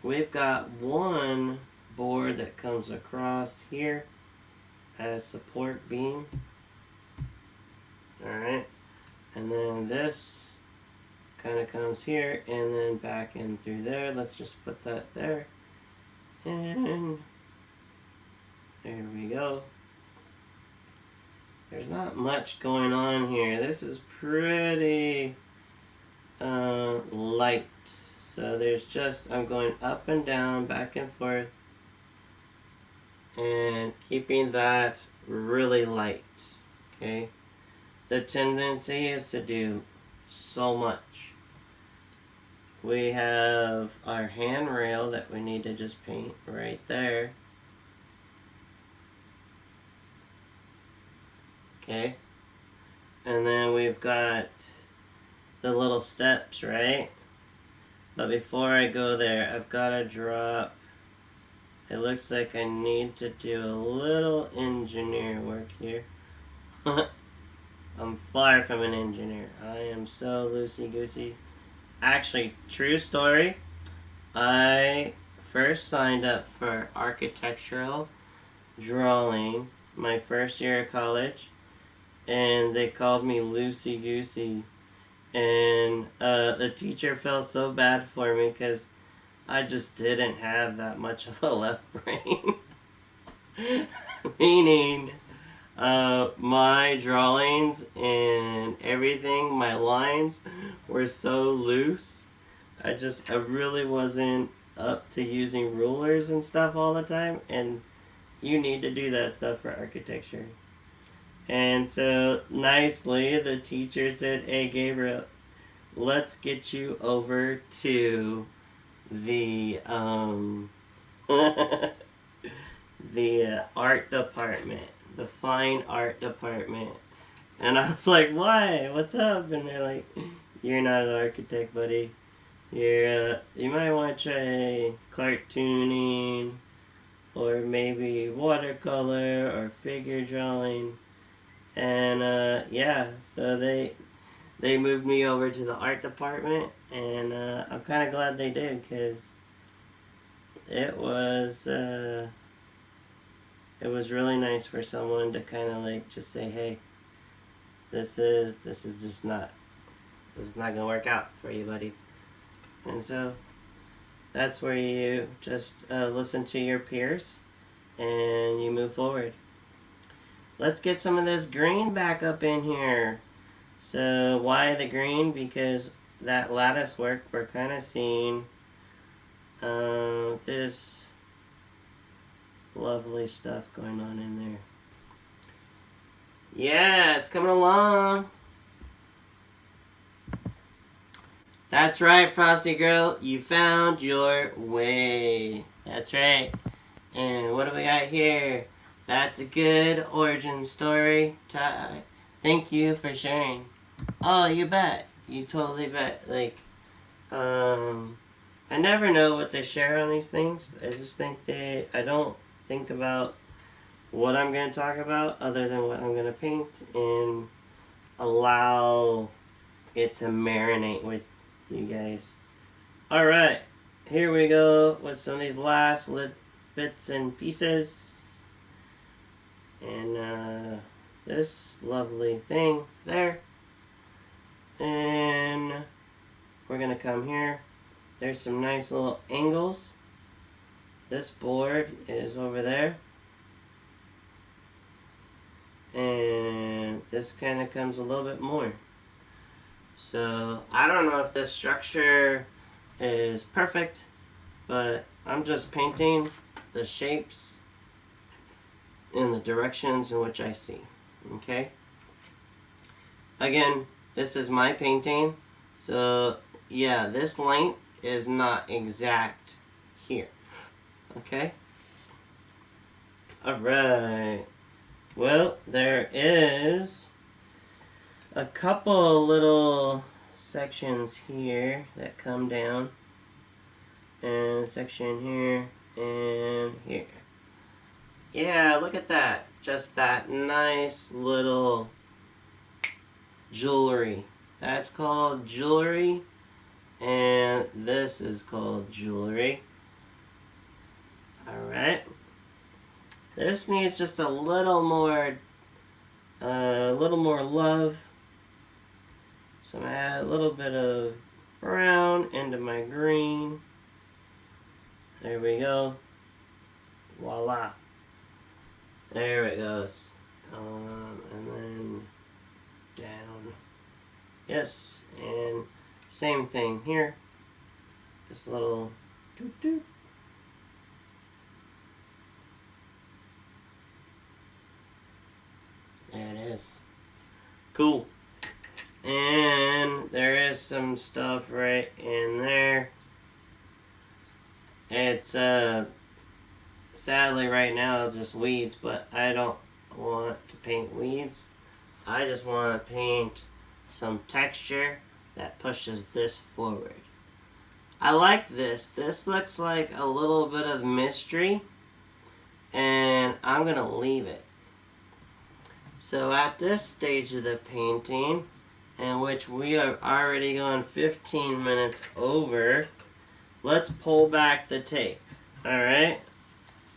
we've got one board that comes across here as support beam. Alright. And then this kind of comes here and then back in through there. Let's just put that there. And there we go. There's not much going on here. This is pretty light. So there's just, I'm going up and down, back and forth, and keeping that really light, okay? The tendency is to do so much. We have our handrail that we need to just paint right there. Okay, and then we've got the little steps, right? But before I go there, I've got to drop, it looks like I need to do a little engineer work here. I'm far from an engineer. I am so loosey-goosey. Actually, true story, I first signed up for architectural drawing my first year of college. And they called me loosey-goosey. And the teacher felt so bad for me because I just didn't have that much of a left brain. Meaning, my drawings and everything, my lines, were so loose. I really wasn't up to using rulers and stuff all the time. And you need to do that stuff for architecture. And so, nicely, the teacher said, hey, Gabriel, let's get you over to the, the art department, the fine art department. And I was like, why? What's up? And they're like, you're not an architect, buddy. You might want to try cartooning, or maybe watercolor, or figure drawing. And yeah, so they moved me over to the art department, and I'm kind of glad they did, because it was really nice for someone to kind of like just say, hey, this is just not, this is not gonna work out for you, buddy. And so that's where you just listen to your peers and you move forward. Let's get some of this green back up in here. So why the green? Because that lattice work, we're kind of seeing this lovely stuff going on in there. Yeah, it's coming along. That's right, Frosty Girl. You found your way. That's right. And what do we got here? That's a good origin story. Thank you for sharing. Oh, you bet. You totally bet. Like, I never know what to share on these things. I just think I don't think about what I'm going to talk about other than what I'm going to paint. And a allow it to marinate with you guys. Alright, here we go with some of these last bits and pieces. And this lovely thing there. And we're going to come here. There's some nice little angles. This board is over there. And this kind of comes a little bit more. So I don't know if this structure is perfect, but I'm just painting the shapes in the directions in which I see. Okay? Again, this is my painting, so yeah, this length is not exact here. Okay? Alright. Well, there is a couple little sections here that come down, and a section here and here. Yeah, look at that. Just that nice little jewelry. That's called jewelry, and this is called jewelry. Alright. This needs just a little more love. So I'm gonna add a little bit of brown into my green. There we go. Voila. There it goes. And then down. Yes, and same thing here. This little doot doot. There it is. Cool. And there is some stuff right in there. It's sadly right now just weeds, but I don't want to paint weeds. I just want to paint some texture that pushes this forward. I like this. This looks like a little bit of mystery, and I'm going to leave it. So at this stage of the painting, in which we are already going 15 minutes over, let's pull back the tape. Alright?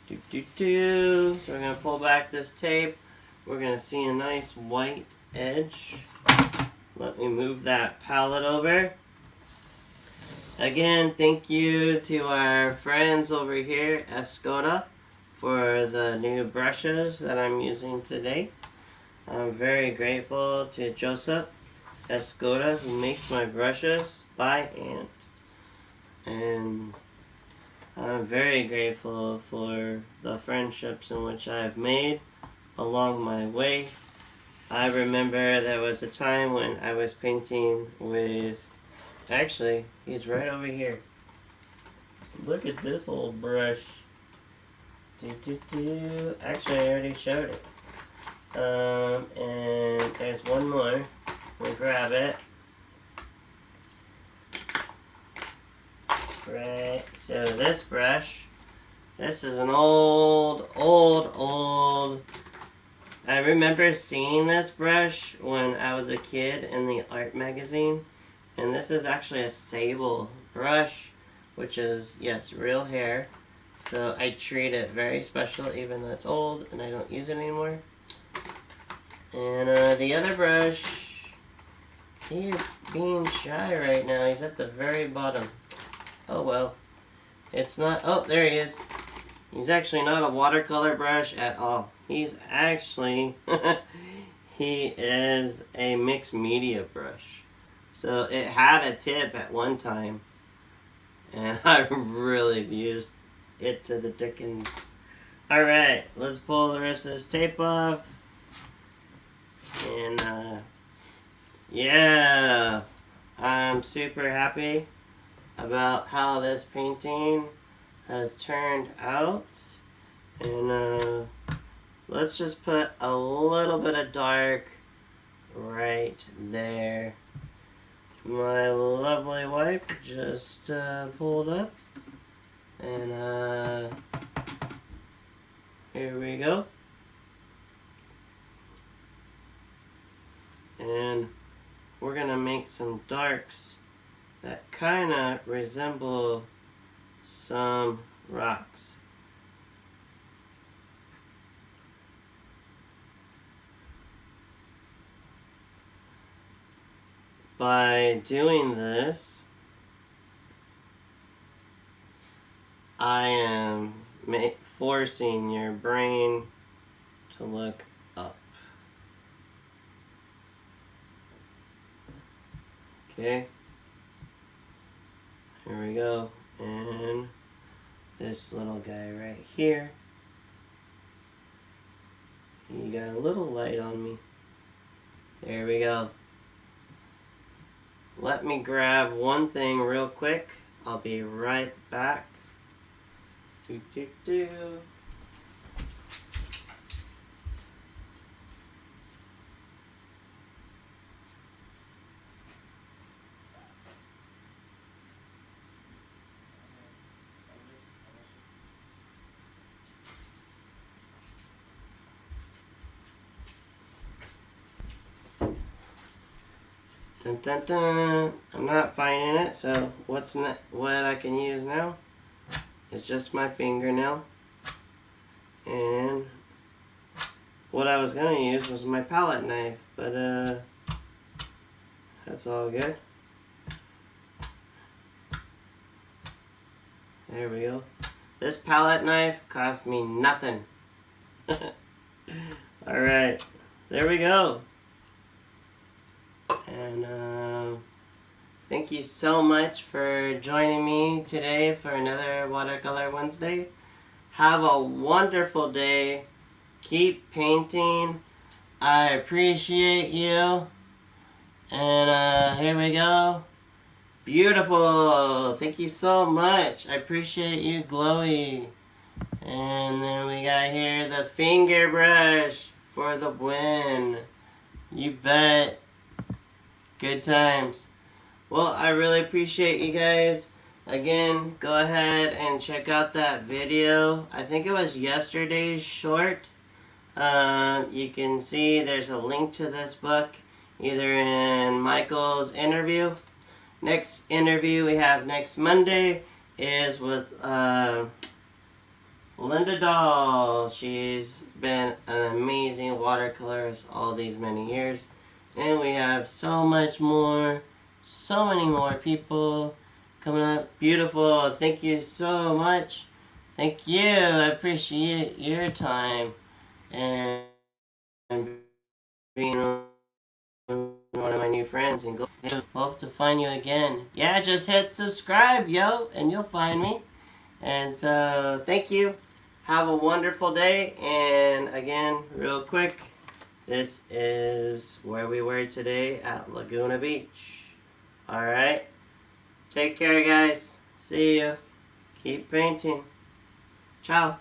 So we're going to pull back this tape. We're going to see a nice white edge. Let me move that palette over. Again, thank you to our friends over here at Skoda for the new brushes that I'm using today. I'm very grateful to Joseph at Skoda, who makes my brushes by hand. And I'm very grateful for the friendships in which I've made along my way. I remember there was a time when I was painting with, actually, he's right over here. Look at this old brush. Actually, I already showed it. And there's one more. We'll grab it. Right, so this brush, this is an old. I remember seeing this brush when I was a kid in the art magazine. And this is actually a sable brush, which is, yes, real hair. So I treat it very special, even though it's old and I don't use it anymore. And the other brush, he is being shy right now. He's at the very bottom. Oh well. It's not, oh, there he is. He's actually not a watercolor brush at all. He's actually, he is a mixed media brush. So it had a tip at one time. And I really used it to the dickens. Alright, let's pull the rest of this tape off. And, yeah, I'm super happy about how this painting has turned out. And, let's just put a little bit of dark right there. My lovely wife just pulled up. And, here we go. and we're gonna make some darks that kind of resemble some rocks. By doing this, I am forcing your brain to look up. Okay, here we go. And this little guy right here, he got a little light on me. There we go. Let me grab one thing real quick. I'll be right back. Do, do, do. Dun, dun, dun. I'm not finding it, so what I can use now is just my fingernail. And what I was gonna use was my palette knife, but that's all good. There we go. This palette knife cost me nothing. Alright, there we go. And thank you so much for joining me today for another Watercolor Wednesday. Have a wonderful day. Keep painting. I appreciate you. And here we go. Beautiful. Thank you so much. I appreciate you, Glowy. And then we got here the finger brush for the win. You bet. Good times. Well, I really appreciate you guys. Again, go ahead and check out that video. I think it was yesterday's short. You can see there's a link to this book either in Michael's interview. Next interview we have next Monday is with Linda Dahl. She's been an amazing watercolorist all these many years. And we have so much more, so many more people coming up. Beautiful. Thank you so much. Thank you. I appreciate your time and being one of my new friends. And hope to find you again. Yeah, just hit subscribe, yo, and you'll find me. And so, thank you. Have a wonderful day. And again, real quick, this is where we were today at Laguna Beach. Alright? Take care, guys. See you. Keep painting. Ciao.